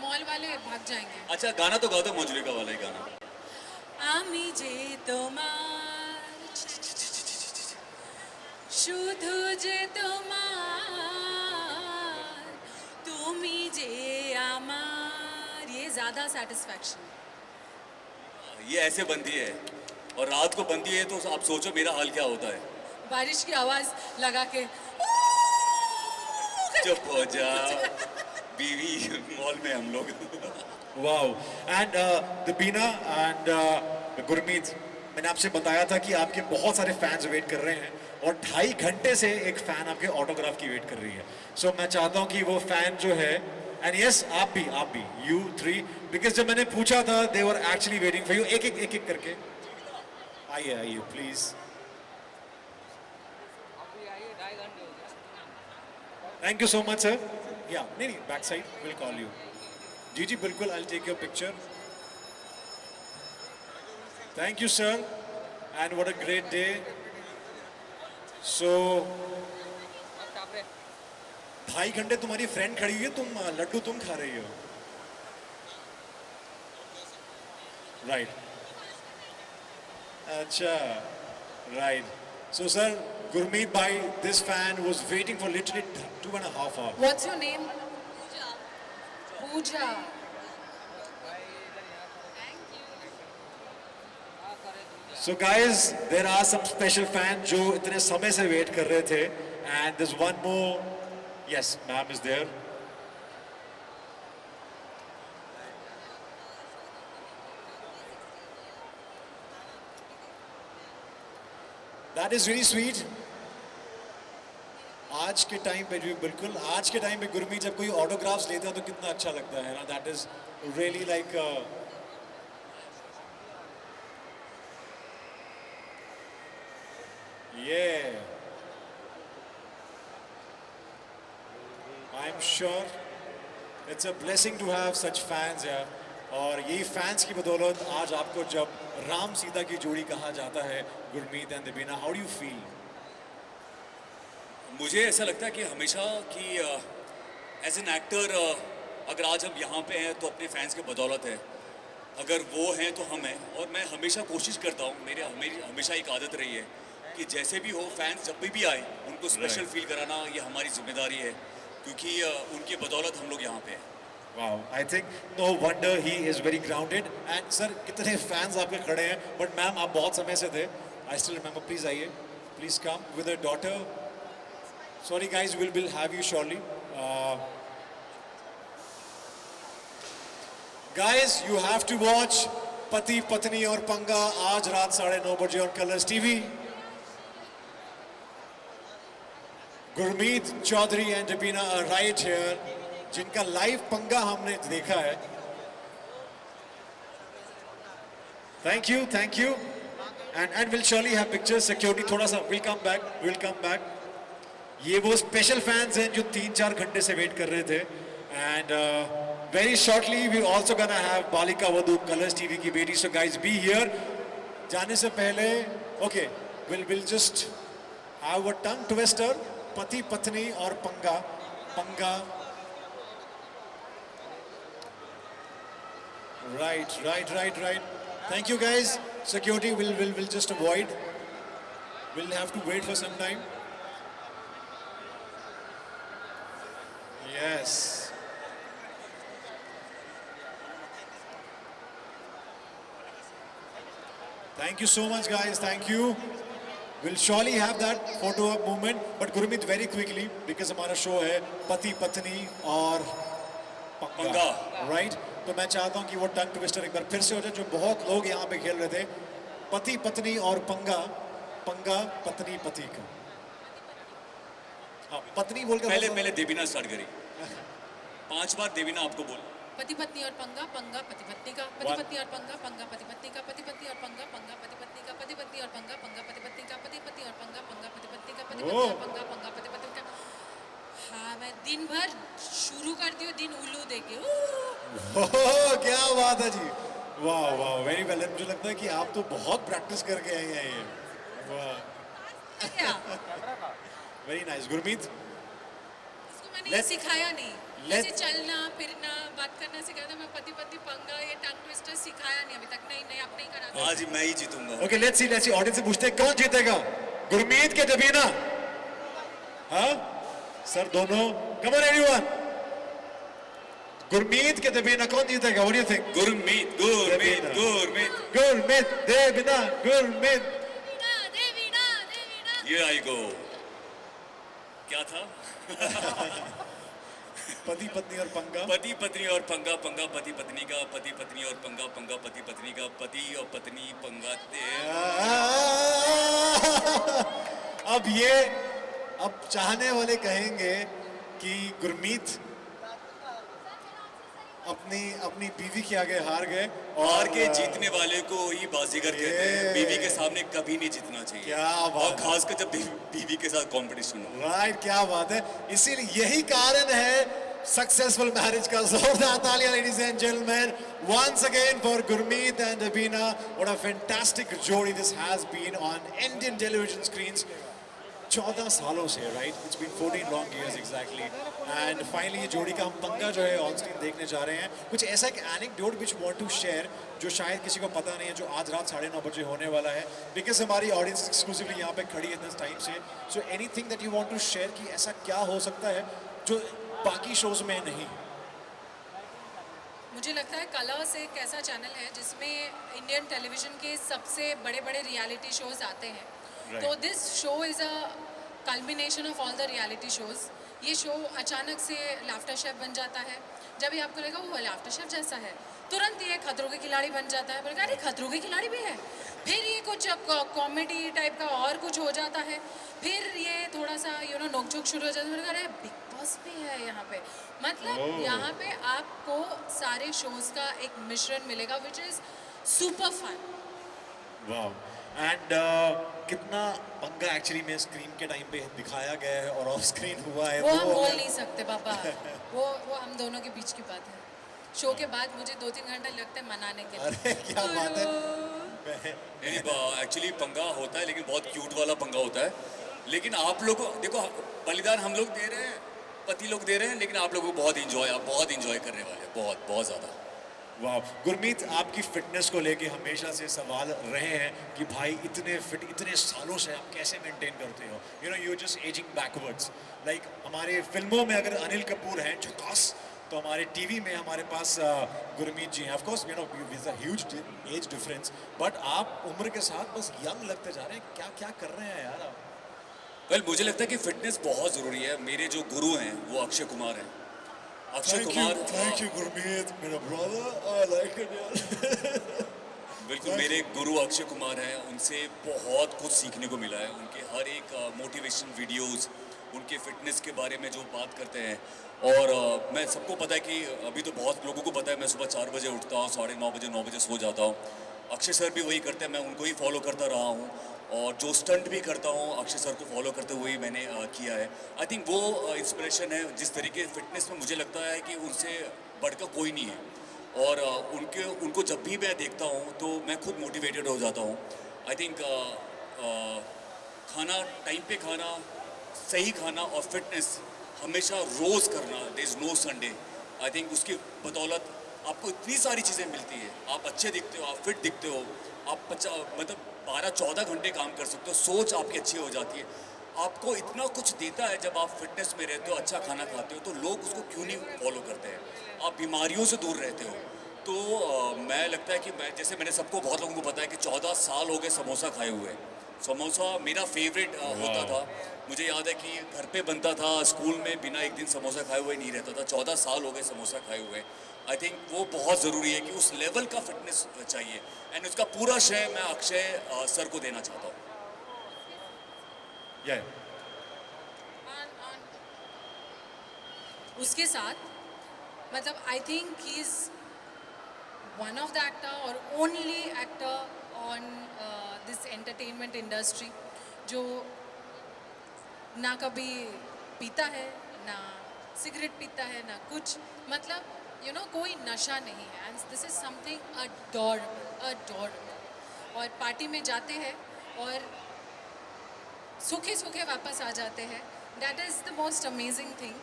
मॉल वाले भाग जाएंगे अच्छा गाना तो गा दो मौजूलुका वाला ही गाना আমি যে তোমার শুধু যে তোমার তুমি যে আমার ये ज्यादा सेटिस्फैक्शन ये ऐसे बनती है और रात को बनती है तो आप सोचो मेरा हाल क्या होता है बारिश की आवाज लगा के चुप हो जा बीवी मॉल में हम लोग wow and Debina and Gurmeet मैंने आपसे बताया था कि आपके बहुत सारे फैंस वेट कर रहे हैं और 2.5 घंटे से एक फैन आपके ऑटोग्राफ की वेट कर रही है सो मैं चाहता हूं कि वो फैन जो है एंड यस आप भी यू 3 बिकॉज जब मैंने पूछा था they were actually waiting for you एक एक करके आइए please thank you so much sir या नहीं back side will call you जी बिल्कुल I take your picture thank you sir and what a great day so 2.5 घंटे तुम्हारी फ्रेंड खड़ी हुई है तुम लड्डू तुम खा रही हो राइट अच्छा राइट सो सर गुरमीत भाई this fan was waiting for literally 2.5 hours what's your name Pooja So guys, there are some special fans जो इतने समय से वेट कर रहे थे, and there's one more. Yes, ma'am is there. That is really sweet. आज के टाइम पे भी बिल्कुल आज के टाइम पे गुरमीत जब कोई ऑटोग्राफ्स लेता है तो कितना अच्छा लगता है ना. That is really like yeah, I'm sure it's a blessing to have such fans यार. और यही फैंस की बदौलत आज आपको जब राम सीता की जोड़ी कहा जाता है, Gurmeet and Debina, how do you feel? मुझे ऐसा लगता है कि हमेशा कि एज एन एक्टर अगर आज हम यहाँ पे हैं तो अपने फैंस की बदौलत है, अगर वो हैं तो हम हैं. और मैं हमेशा कोशिश करता हूँ, मेरी हमेशा एक आदत रही है कि जैसे भी हो फैंस जब भी आए उनको स्पेशल फील कराना ये हमारी जिम्मेदारी है, क्योंकि उनकी बदौलत हम लोग यहाँ पे हैं. Wow, I think no wonder he is very grounded. And sir, कितने fans आपके खड़े हैं, but मैम आप बहुत समय से थे. I still remember. Please आइए, please come with a daughter. Sorry guys, we'll have you shortly. Guys, you have to watch पति पत्नी और पंगा आज रात 9:30 बजे on Colors TV. Gurmeet Chaudhary and Debeena are right here, जिनका लाइव पंगा हमने देखा है. Thank you, and we'll surely have pictures. Security थोड़ा सा, we'll come back. ये वो स्पेशल फैंस हैं जो 3-4 घंटे से वेट कर रहे थे. And very shortly we also gonna have Balika Vadhu Colors TV की बेटी. So guys, be here. जाने से पहले, okay, we'll just have a tongue twister. पति पत्नी और पंगा. Right. Thank you guys. Security will just avoid. We'll have to wait for some time. Yes. Thank you so much guys. Thank you. We'll surely have that photo op moment. But Gurmeet, very quickly, because हमारा show है पति पत्नी और पंगा, right? तो मैं चाहता हूँ कि वो टंग ट्विस्टर एक बार फिर से हो जाए, जो बहुत लोग यहाँ पे खेल रहे थे. पति पत्नी और पंगा पत्नी पति का. हाँ, पत्नी बोलकर पहले देबीना स्टार्ट करी. 5 बार देबीना आपको बोल. पति पत्नी और पंगा पति पत्नी का, पति पत्नी और पंगा पति पत्नी का, पति पत्नी और पंगा पति पत्नी का, पति पत्नी और पंगा पति पत्नी का, पति पत्नी और पंगा पति पत्नी का, पति पत्नी और पंगा पति पत्नी का. हाँ, मैं दिन भर शुरू करती हूँ दिन उल्लू देके. क्या बात है जी. वाह, वेरी वेल. मुझे लगता है कि आप तो बहुत प्रैक्टिस करके आए हैं ये. वाह, वेरी नाइस. गुरमीत, इसको मैंने ये सिखाया नहीं. जैसे चलना फिरना बात करना सिखाया था. मैं पति पत्नी पंगा ये टंग ट्विस्टर सिखाया नहीं अभी तक. नहीं आप नहीं करा. आज मैं ही जीतूंगा. ओके, लेट्स सी ऑडियंस से पूछते हैं कौन जीतेगा, गुरमीत के देबीना? हाँ सर, दोनों. Come on everyone. गुरमीत के देबीना कौन जीतेगा? What do you think? Gurmeet. Debina. Here I go. क्या था? पति पत्नी और पंगा. पति पत्नी और पंगा पति पत्नी का, पति पत्नी और पंगा पति पत्नी का, पति और पत्नी पंगा. अब चाहने वाले कहेंगे कि गुरमीत अपनी बीवी के आगे हार गए. हार के जीतने वाले को ही बाजीगर कहते हैं. बीवी के सामने कभी नहीं जीतना चाहिए. क्या बात और खासकर जब बीवी के साथ कंपटीशन हो. राइट, क्या बात है. इसीलिए यही कारण है सक्सेसफुल मैरिज का. जोरदार तालियां ladies and gentleman once again for Gurmeet and Debeena. What a fantastic जोड़ी this has been on Indian television screens. 14 सालों से, right? It's been 14 long years exactly. And finally ये जोड़ी का हम पंगा जो है ऑन स्क्रीन देखने जा रहे हैं. कुछ ऐसा एक anecdote which want to share जो शायद किसी को पता नहीं है, जो आज रात 9:30 बजे होने वाला है, बिकॉज हमारी ऑडियंस एक्सक्लूसिवली यहाँ पे खड़ी है इस टाइम से. So anything that you want to share कि ऐसा क्या हो सकता है जो बाकी शोज में नहीं? मुझे लगता है कलर्स एक ऐसा चैनल है जिसमें इंडियन टेलीविज़न के सबसे बड़े बड़े रियलिटी शोज़ आते हैं. Right. तो this show is a culmination of all the reality shows. ये शो अचानक से लाफ्टर शेफ बन जाता है. जब ये आपको लगा वो लाफ्टर शेफ जैसा है, तुरंत ये खतरों के खिलाड़ी बन जाता है. बोलेगा अरे खतरों के खिलाड़ी भी है. फिर ये कुछ कॉमेडी टाइप का और कुछ हो जाता है. फिर ये थोड़ा सा नोकझोंक शुरू हो जाता है. बोलेगा अरे बिग बॉस भी है यहाँ पे. मतलब यहाँ पे आपको सारे शोज़ का एक मिश्रण मिलेगा which is super fun. Wow. And कितना पंगा एक्चुअली में स्क्रीन के टाइम पे दिखाया गया है और ऑफ स्क्रीन हुआ है वो हम बोल अगर- नहीं सकते पापा. वो हम दोनों के बीच की बात है. शो के बाद मुझे 2-3 घंटे लगते हैं मनाने के लिए. अरे क्या बात है. एक्चुअली पंगा होता है लेकिन बहुत क्यूट वाला पंगा होता है. लेकिन आप लोग देखो बलिदान हम लोग दे रहे हैं, पति लोग दे रहे हैं, लेकिन आप लोगों को आप बहुत इंजॉय करने वाले हैं. बहुत बहुत ज़्यादा. वाह. गुरमीत, आपकी फिटनेस को लेके हमेशा से सवाल रहे हैं कि भाई इतने फिट इतने सालों से आप कैसे मेंटेन करते हो. You just ageing backwards. Like हमारे फिल्मों में अगर अनिल कपूर हैं झकास, तो हमारे टीवी में हमारे पास गुरमीत जी हैं. Of course with a huge age difference, but आप उम्र के साथ बस यंग लगते जा रहे हैं. क्या क्या कर रहे हैं यार आप. वेल मुझे लगता है कि फिटनेस बहुत ज़रूरी है. मेरे जो गुरु हैं वो अक्षय कुमार हैं. अक्षय कुमार थैंक यू गुरमीत, मेरा ब्रदर. आई लाइक इट यार. बिल्कुल मेरे गुरु अक्षय कुमार हैं. उनसे बहुत कुछ सीखने को मिला है. उनके हर एक मोटिवेशन वीडियोस, उनके फिटनेस के बारे में जो बात करते हैं. और मैं सबको पता है कि अभी तो बहुत लोगों को पता है मैं सुबह 4 बजे उठता हूँ, 9:30 बजे 9 बजे सो जाता हूँ. अक्षय सर भी वही करते हैं, मैं उनको ही फॉलो करता रहा हूँ. और जो स्टंट भी करता हूँ अक्षय सर को फॉलो करते हुए ही मैंने किया है. आई थिंक वो इंस्पिरेशन है. जिस तरीके फिटनेस में मुझे लगता है कि उनसे बढ़कर कोई नहीं है. और उनको जब भी मैं देखता हूँ तो मैं खुद मोटिवेटेड हो जाता हूँ. आई थिंक खाना टाइम पे खाना, सही खाना और फिटनेस हमेशा रोज़ करना, there is no Sunday. I think उसकी बदौलत आपको इतनी सारी चीज़ें मिलती है. आप अच्छे दिखते हो, आप फिट दिखते हो, आप मतलब 12-14 घंटे काम कर सकते हो, सोच आपकी अच्छी हो जाती है. आपको इतना कुछ देता है जब आप फिटनेस में रहते हो, अच्छा खाना खाते हो, तो लोग उसको क्यों नहीं फॉलो करते हैं. आप बीमारियों से दूर रहते हो. तो मैं लगता है कि जैसे मैंने सबको बहुत लोगों को पता है कि 14 साल हो गए समोसा खाए हुए. समोसा मेरा फेवरेट होता था. मुझे याद है कि घर पे बनता था, स्कूल में बिना एक दिन समोसा खाए हुए नहीं रहता था. 14 साल हो गए समोसा खाए हुए. आई थिंक वो बहुत ज़रूरी है कि उस लेवल का फिटनेस चाहिए. एंड उसका पूरा श्रेय मैं अक्षय सर को देना चाहता हूँ. उसके साथ मतलब I think he is one of the actor और only actor on this entertainment industry जो ना कभी पीता है, ना सिगरेट पीता है, ना कुछ. मतलब कोई नशा नहीं है. And this is something adorable. और पार्टी में जाते हैं और सूखे सूखे वापस आ जाते हैं. That is the most amazing thing.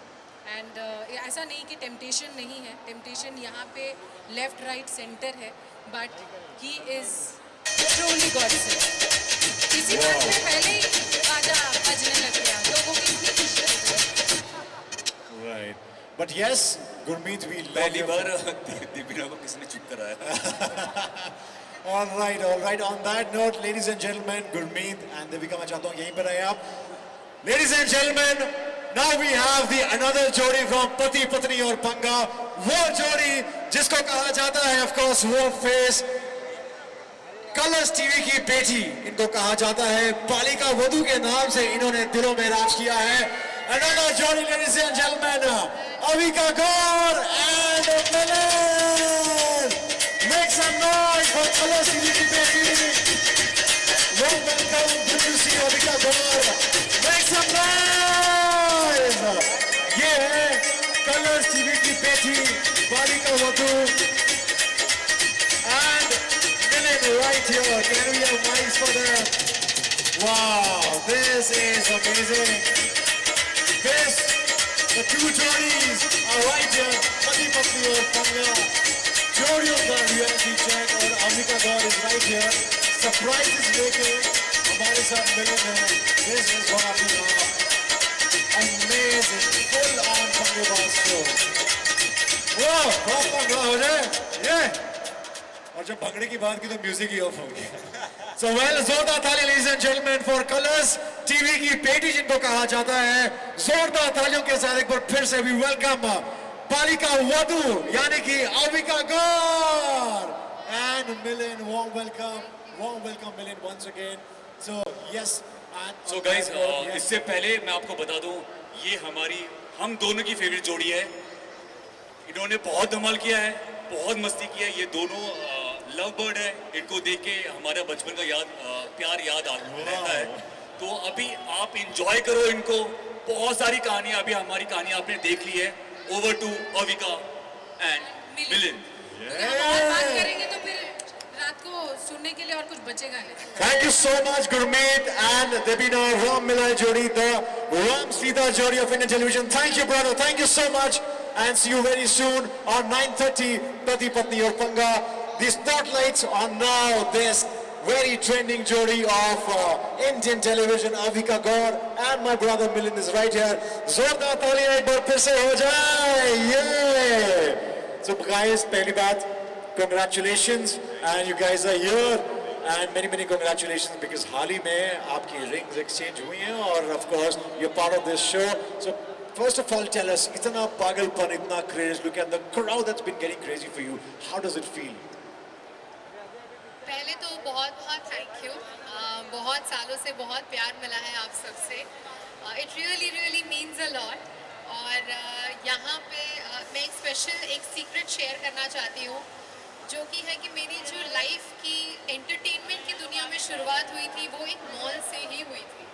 And ऐसा नहीं कि टेम्पटेशन नहीं है. टेम्पटेशन यहाँ पे लेफ्ट राइट सेंटर है. But he is truly God से. इसी बात में पहले ही बाजा बजने लग गया. लोगों की इतनी खुशी हो गई. Right. But yes, Gurmeet, we love पहली your बार दीपिका को किसने चुप कराया. all right. On that note, ladies and gentlemen, Gurmeet and Devika, मैं चाहता हूँ यहीं पर रहे आप. Ladies and gentlemen, now we have the another जोड़ी from पति पत्नी और पंगा. वो जोड़ी जिसको कहा जाता है, of course, वो फेस कलर्स टीवी की बेटी. इनको कहा जाता है बालिका वधू के नाम से. इन्होंने दिलों में राज किया है. Another जोड़ी, ladies and gentlemen, Avika Gaur and Milan. Make some noise for Colors TV की बेटी. Warm welcome, good to see Avika Gaur. Make some noise. ये है Colors TV की बेटी बालिका वधू and Milan right here. Can we have mics for them? Wow, this is amazing. The two Johnnies are right here. Pati Patni और पंगा. जोड़ियों का reality check और Avika Gaur is right here. Surprises लेके हमारे साथ मिलन है. This is gonna be an amazing, full-on पंगेबाज show. बहुत पंगा हो जाए ये। और जब भंगड़े की बात की तो म्यूजिक ही ऑफ हो गया। So well, जोरदार ताली ladies and gentlemen for Colors TV की बेटी जिनको कहा जाता है। जोरदार तालियों के साथ एक बार फिर से भी वेलकम बालिका वधू यानी कि अविका गौर and Milind, warm welcome Milind once again. So yes. So guys, इससे पहले मैं आपको बता दूं, ये हम दोनों की फेवरेट जोड़ी है। इन्होंने बहुत धमाल किया है, बहुत मस्ती किया है। ये दोनों लव बर्ड है। इनको देख के हमारा बचपन का प्यार याद रहता है। तो अभी आप इंजॉय करो इनको। बहुत सारी कहानियां, अभी हमारी कहानी आपने देख ली है। Over to Avika and Milind. और बात करेंगे तो फिर रात को सुनने के लिए और कुछ बचेगा नहीं। Thank you so much, Gurmeet and Debina Ram Milay Jodi, the Ram Sita Jodi of Indian television. Thank you, brother. Thank you so much, and see you very soon on 9:30. Pati Patni or Panga. The spotlights are now this very trending Jodi of Indian television. Avika Gaur and my brother Milind is right here. Zordar तालियां एक बार फिर से हो जाए. Yeah. So guys, पहली बात, congratulations, and you guys are here. And many congratulations because हाल ही में आपकी rings exchange हुई हैं और of course you're part of this show. So first of all, tell us, इतना पागलपन, इतना craze, look at the crowd that's been getting crazy for you. How does it feel? पहले तो बहुत थैंक यू। बहुत सालों से बहुत प्यार मिला है आप सबसे। It really means a lot. और यहाँ पे मैं एक सीक्रेट शेयर करना चाहती हूँ, जो कि है कि मेरी जो लाइफ की एंटरटेनमेंट की दुनिया में शुरुआत हुई थी वो एक मॉल से ही हुई थी।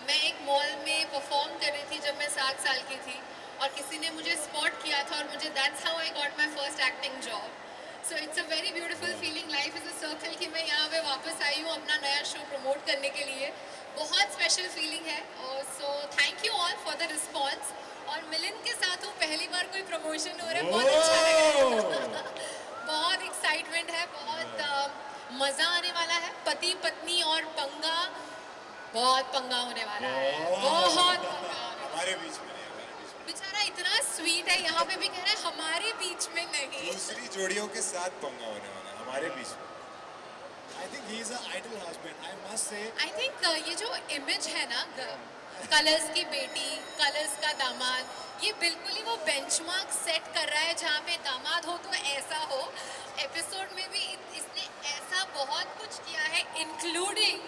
मैं एक मॉल में परफॉर्म कर रही थी जब मैं 7 साल की थी, और किसी ने मुझे स्पॉट किया था और मुझे that's how I got my first acting job. So it's a very beautiful feeling. Life is a circle कि मैं यहाँ पे वापस आई हूँ अपना नया शो प्रमोट करने के लिए। बहुत स्पेशल फीलिंग है। So thank you all for the response. और मिलिंद के साथ हूँ, पहली बार कोई प्रमोशन हो रहा है, बहुत अच्छा लग रहा है। बहुत एक्साइटमेंट है, बहुत मज़ा आने वाला है। पति पत्नी और पंगा, बहुत पंगा होने वाला है, बहुत पंगा। हमारे बीच में नहीं, बेचारा इतना स्वीट है, यहाँ पे भी कह रहा है हमारे बीच में नहीं। दूसरी जोड़ियों के साथ पंगा होने वाला है हमारे बीच में। I think he is an ideal husband. I must say. I think ये जो इमेज है ना, कलर्स की बेटी, कलर्स का दामाद, ये बिल्कुल ही वो बेंचमार्क सेट कर रहा है जहाँ पे दामाद हो तो ऐसा हो। एपिसोड में भी इसने ऐसा बहुत कुछ किया है, इंक्लूडिंग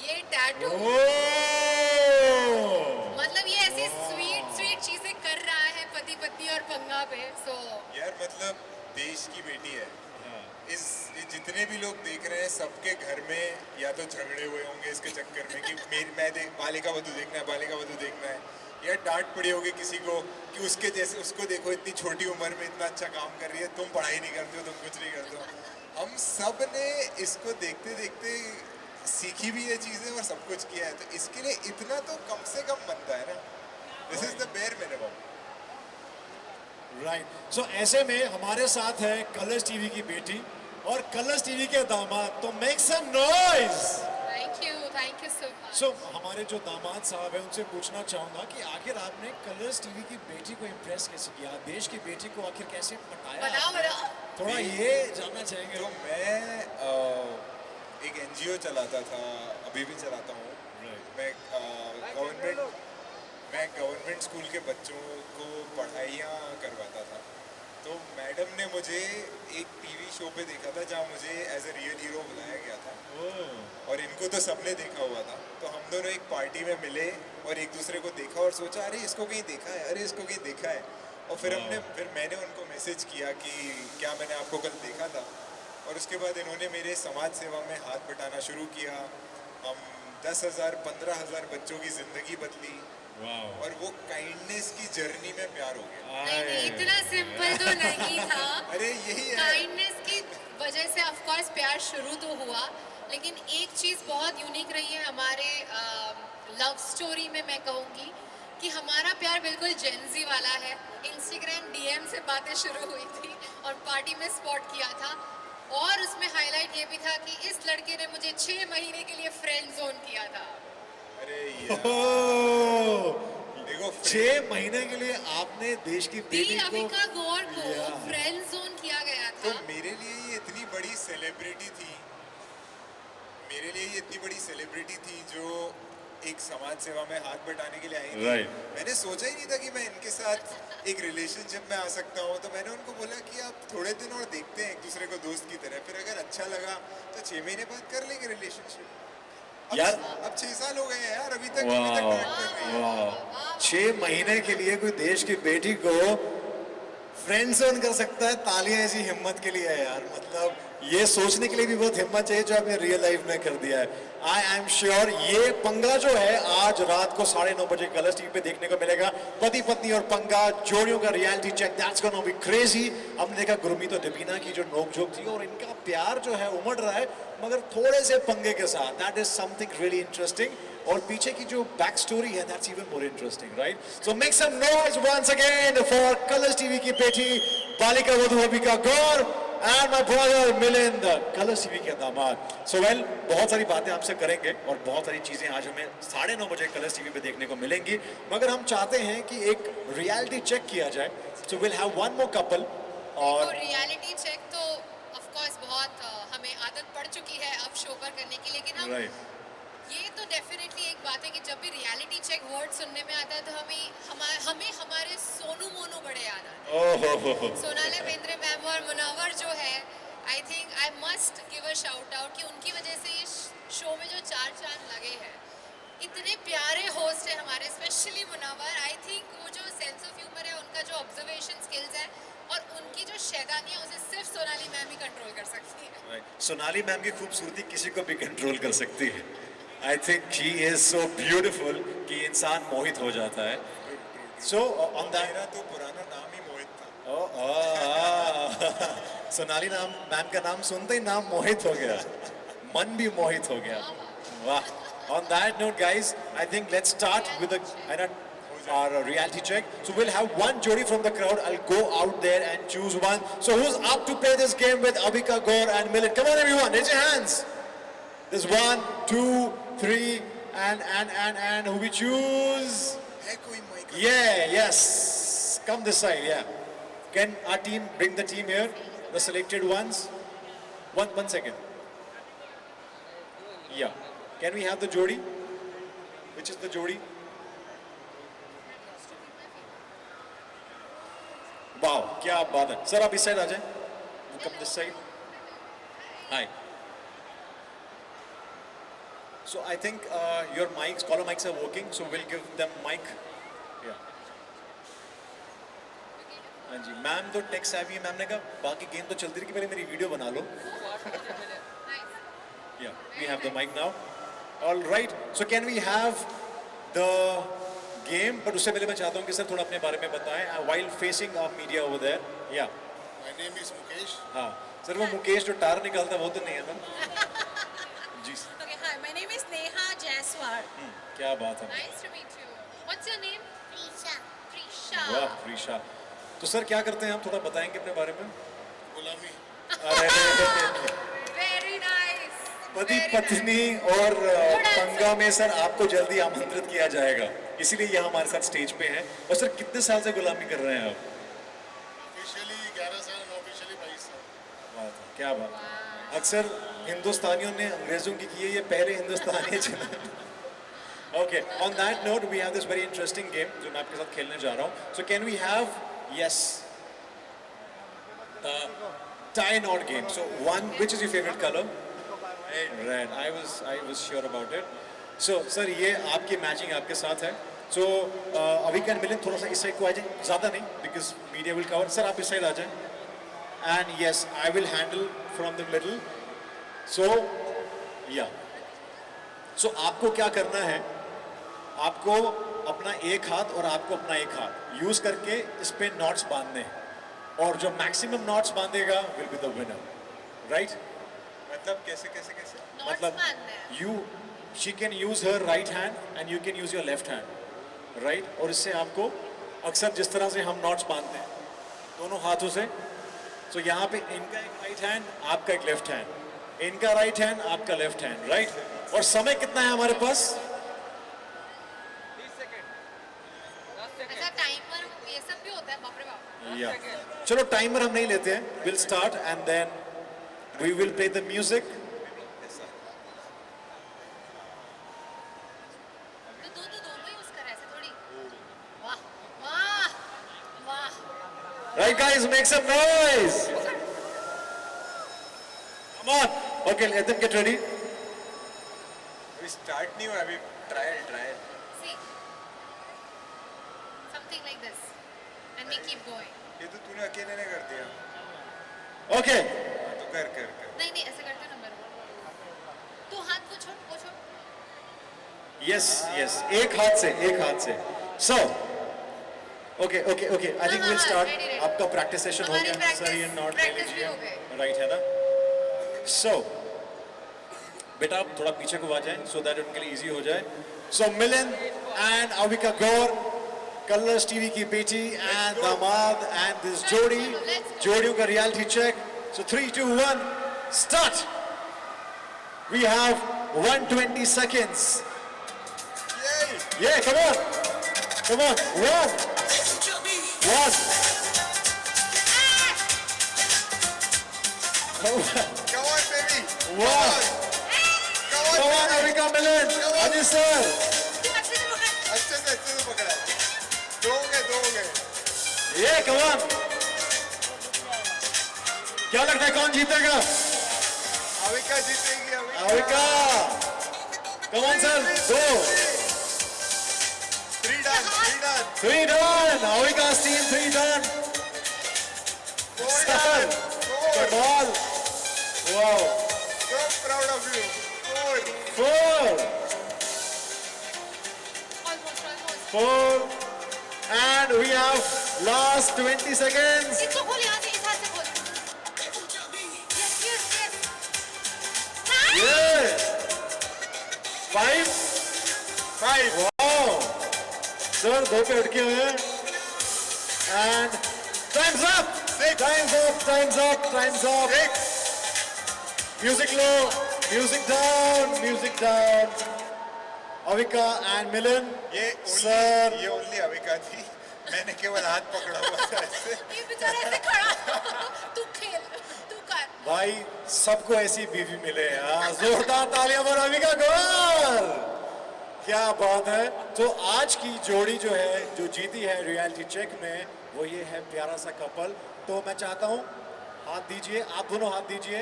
ये टैटू। मतलब ये ऐसी स्वीट चीजें कर रहा है पति पत्नी और पंगा पे। सो यार मतलब देश की बेटी है। इस जितने भी लोग देख रहे हैं सबके घर में या तो झगड़े हुए होंगे इसके चक्कर में कि बालिका वधू देखना है, या डांट पड़ी होगी किसी को कि उसके जैसे उसको देखो, इतनी छोटी उम्र में इतना अच्छा काम कर रही है, तुम पढ़ाई नहीं करते हो, तुम कुछ नहीं करते हो। हम सब ने इसको देखते देखते सीखी भी ये चीज़ें और सब कुछ किया है, तो इसके लिए इतना तो कम से कम बनता है ना। This is the bare minimum. Right. So ऐसे में हमारे साथ है कलर्स टीवी की बेटी और कलर्स टीवी के दामाद, तो make some noise. Thank you so much. So हमारे जो दामाद साहब हैं उनसे पूछना चाहूंगा कि आखिर आपने कलर्स टीवी की बेटी को इम्प्रेस कैसे किया, देश की बेटी को आखिर कैसे पटाया आपने? थोड़ा ये जानना चाहेंगे। तो मैं एक एनजीओ चलाता था, अभी भी चलाता हूँ। मैं गवर्नमेंट स्कूल के बच्चों को पढ़ाइयाँ करवाता था। तो मैडम ने मुझे एक टीवी शो पे देखा था जहाँ मुझे एज ए रियल हीरो बुलाया गया था, और इनको तो सबने देखा हुआ था। तो हम दोनों एक पार्टी में मिले और एक दूसरे को देखा और सोचा अरे इसको कहीं देखा है, अरे इसको कहीं देखा है। और फिर मैंने उनको मैसेज किया कि क्या मैंने आपको कल देखा था। और उसके बाद इन्होंने मेरे समाज सेवा में हाथ बटाना शुरू किया। हम 10,000 15,000 बच्चों की ज़िंदगी बदली, और वो काइंडनेस की जर्नी में प्यार हो गया। नहीं, इतना सिंपल तो नहीं था। अरे यही है, काइंडनेस की वजह से ऑफ कोर्स प्यार शुरू तो हुआ, लेकिन एक चीज़ बहुत यूनिक रही है हमारे लव स्टोरी में। मैं कहूँगी कि हमारा प्यार बिल्कुल जेंजी वाला है। इंस्टाग्राम डीएम से बातें शुरू हुई थी और पार्टी में स्पॉट किया था, और उसमें हाईलाइट ये भी था कि इस लड़के ने मुझे 6 महीने के लिए फ्रेंड जोन किया था। अरे यार देखो 6 महीने के लिए आपने देश की दी बेटी को अविका गौर को Yeah. फ्रेंड जोन किया गया तो था। मेरे लिए ये इतनी बड़ी सेलिब्रिटी थी, मेरे लिए ये इतनी बड़ी सेलिब्रिटी थी जो एक समाज सेवा में हाथ बटाने के लिए आई थी। Right. मैंने सोचा ही नहीं था कि मैं इनके साथ एक रिलेशनशिप में आ सकता हूँ, तो मैंने उनको बोला कि आप थोड़े दिन और देखते हैं एक दूसरे को दोस्त की तरह, फिर अगर अच्छा लगा तो 6 महीने बाद कर लेंगे रिलेशनशिप। यार अब 6 साल हो गए हैं यार, अभी तक ट्रैक कर रही है। वाह 6 महीने के लिए कोई देश की बेटी को फ्रेंड जोन कर सकता है, तालियां ऐसी हिम्मत के लिए है यार। मतलब ये सोचने के लिए भी बहुत हिम्मत चाहिए जो आपने रियल लाइफ में कर दिया है। आई एम श्योर ये पंगा जो है आज रात को 9:30 बजे कलर्स टीवी पे देखने को मिलेगा। पति पत्नी और पंगा जोड़ियों का reality check, that's gonna be crazy. हमने देखा गुरमीत और दीपिना की जो नोकझोंक थी और इनका प्यार जो है उमड़ रहा है मगर थोड़े से पंगे के साथ। That is something really interesting. और पीछे की जो बैक स्टोरी है that's even more interesting, right? So make some noise once again for Colors TV की बेटी Balika Vadhu Avika Gaur and my brother Milind, Colors TV के दामाद। सो वेल बहुत सारी बातें आपसे करेंगे और बहुत सारी चीजें आज हमें 9:30 बजे कलर्स टीवी पे देखने को मिलेंगी, मगर हम चाहते हैं कि एक रियलिटी चेक किया जाए। So will have one more couple. और तो रियलिटी चेक तो ऑफ कोर्स बहुत हमें आदत पड़ चुकी है अब शो पर करने की, लेकिन हम राइट ये तो डेफिनेटली एक बात है कि जब भी रियलिटी चेक वर्ड सुनने में आता है तो हमें हमारे सोनू मोनू बड़े याद आते हैं। सोनाली बेंद्रे मैम और मुनावर जो है, I think I must give a shout out कि उनकी वजह से ये शो में जो 4 चांद लगे हैं। इतने प्यारे होस्ट है हमारे, स्पेशली मुनावर। आई थिंक वो जो सेंस ऑफ ह्यूमर है, उनका जो ऑब्जर्वेशन स्किल्स है और उनकी जो शैतानी है, उसे सिर्फ सोनाली मैम ही कंट्रोल कर सकती है। सोनाली मैम की खूबसूरती किसी को भी कंट्रोल कर सकती है। I think she is so beautiful कि इंसान मोहित हो जाता है। सो ऑन दैट मेरा तो पुराना नाम ही मोहित था। सोनाली नाम मैम का नाम सुनते ही नाम मोहित हो गया, मन भी मोहित हो गया। वाह। On that note, guys, I think let's start with our reality check. So we'll have one jodi from the crowd. I'll go out there and choose one. So who's up to play this game with Avika Gaur and Milind? Come on, everyone, raise your hands. There's 1, 2, 3, and who we choose? है कोई mic? Yeah, yes. Come this side, yeah. Can our team bring the team here? The selected ones? One second. Yeah. Can we have the jodi? Which is the jodi? Wow, क्या बात है। Sir, आप इस side आ जाएं। Come this side. Hi. So I think your mics, caller mics are working, so we'll give them mic. Yeah. हाँ जी, ma'am तो take savvy है। Ma'am ने कहा बाकी गेम तो चलती रही, पहले मेरी वीडियो बना लो। Yeah, we have the mic now. All right. So can we have the game? But उससे पहले मैं चाहता हूँ कि सर थोड़ा अपने बारे में बताएं while facing our media over there. Yeah. My name is Mukesh. हाँ सर, वो मुकेश जो टार निकालता है वो तो नहीं है मैम? जी Okay, hi, my name is Neha Jaiswal. क्या बात है। Nice to meet you. What's your name? Prisha. Prisha. वाह प्रीशा। तो सर क्या करते हैं, हम थोड़ा बताएंगे अपने बारे में? गुलामी. अरे Very nice. पति Very पत्नी और पंगा में सर आपको जल्दी आमंत्रित किया जाएगा, इसीलिए यहाँ हमारे साथ स्टेज पे हैं। और सर कितने साल से गुलामी कर रहे हैं आप? Officially 11 साल, unofficially 22 साल. बात है, क्या बात है। अक्सर हिंदुस्तानियों ने अंग्रेजों की की है, ये पहले हिंदुस्तानी चला। Okay, on that note we have this very interesting game जो मैं आपके साथ खेलने जा रहा हूँ। So can we have yes tie knot game. So one, which is your favorite color? Red. I was sure about it. So sir, ये आपकी मैचिंग आपके साथ है. So Avika and Milind थोड़ा सा इस साइड को आ जाए, ज़्यादा नहीं, because media will cover. Sir आप इस साइड आ जाएं. And yes, I will handle from the middle. So yeah. So आपको क्या करना है? आपको अपना एक हाथ और आपको अपना एक हाथ यूज करके इस पे नॉट्स बांधने हैं, और जो मैक्सिमम नॉट्स बांधेगा will be the winner, right? मतलब कैसे कैसे कैसे? Knots मतलब बांधना है. You she can use her right hand and you can use your left hand, right? और इससे आपको अक्सर जिस तरह से हम नॉट्स बांधते हैं दोनों हाथों से, तो यहाँ पे इनका एक राइट हैंड, आपका एक लेफ्ट हैंड, इनका राइट हैंड, आपका लेफ्ट हैंड, राइट? और समय कितना है हमारे पास? या चलो टाइमर हम नहीं लेते हैं, will start and then we will play the music. तो दोनों ही यूज कर ऐसे थोड़ी. वाह वाह वाह. Right guys, make some noise. Come on. Okay, let them get ready. अभी स्टार्ट नहीं हुआ, अभी trial. See, something like this, and we keep going. ये तो तूने अकेले ने कर दिया. Okay. तो कर. नहीं ऐसे करते ना मेरे को. तू हाथ को छोड़. Yes. एक हाथ से. So. Okay. I think we'll start. ready. आपका practice session हो हमारी गया. practice- Sorry and not practice ले भी हो लीजिए. गए. Right है ना? So. बेटा आप थोड़ा पीछे को आ जाएं so that उनके लिए easy हो जाए. So Milind and Avika Gaur, Colors TV की बेटी and दामाद and this जोड़ी, let's go. जोड़ियों का reality check. So 3, 2, 1, start. We have 120 seconds. Yeah, come on. One. Come on baby. One. Come on, Avika Milind. Ajay sir. अच्छे से पकड़ा. दो हो गए. Yeah, come on. क्या लगता है कौन जीतेगा? अविका जीतेगी. Avika. Come on sir. Go. 3 done. 3 done. Avika's team 3 done. 4 Sir. done. 4. Kamal. Wow. So proud of you. 4. 4. Almost. 4. And we have last 20 seconds. इसको खोल यहाँ से, इस हाथ से खोल. Yes. Yeah. 5. 5. Wow. Sir, 2 पे अटके हुए हैं. And time's up. Time's up. 6. Music low. Music down. Avika and Milind. ये Sir. only अविका थी. मैंने केवल हाथ पकड़ा हुआ था ऐसे. ये बेचारा ऐसे खड़ा. तू खेल, तू कर. भाई सबको ऐसी बीवी मिले. जोरदार तालियां for अविका गौर. क्या बात है. तो आज की जोड़ी जो है, जो जीती है रियलिटी चेक में, वो ये है प्यारा सा कपल. तो मैं चाहता हूँ हाथ दीजिए, आप दोनों हाथ दीजिए.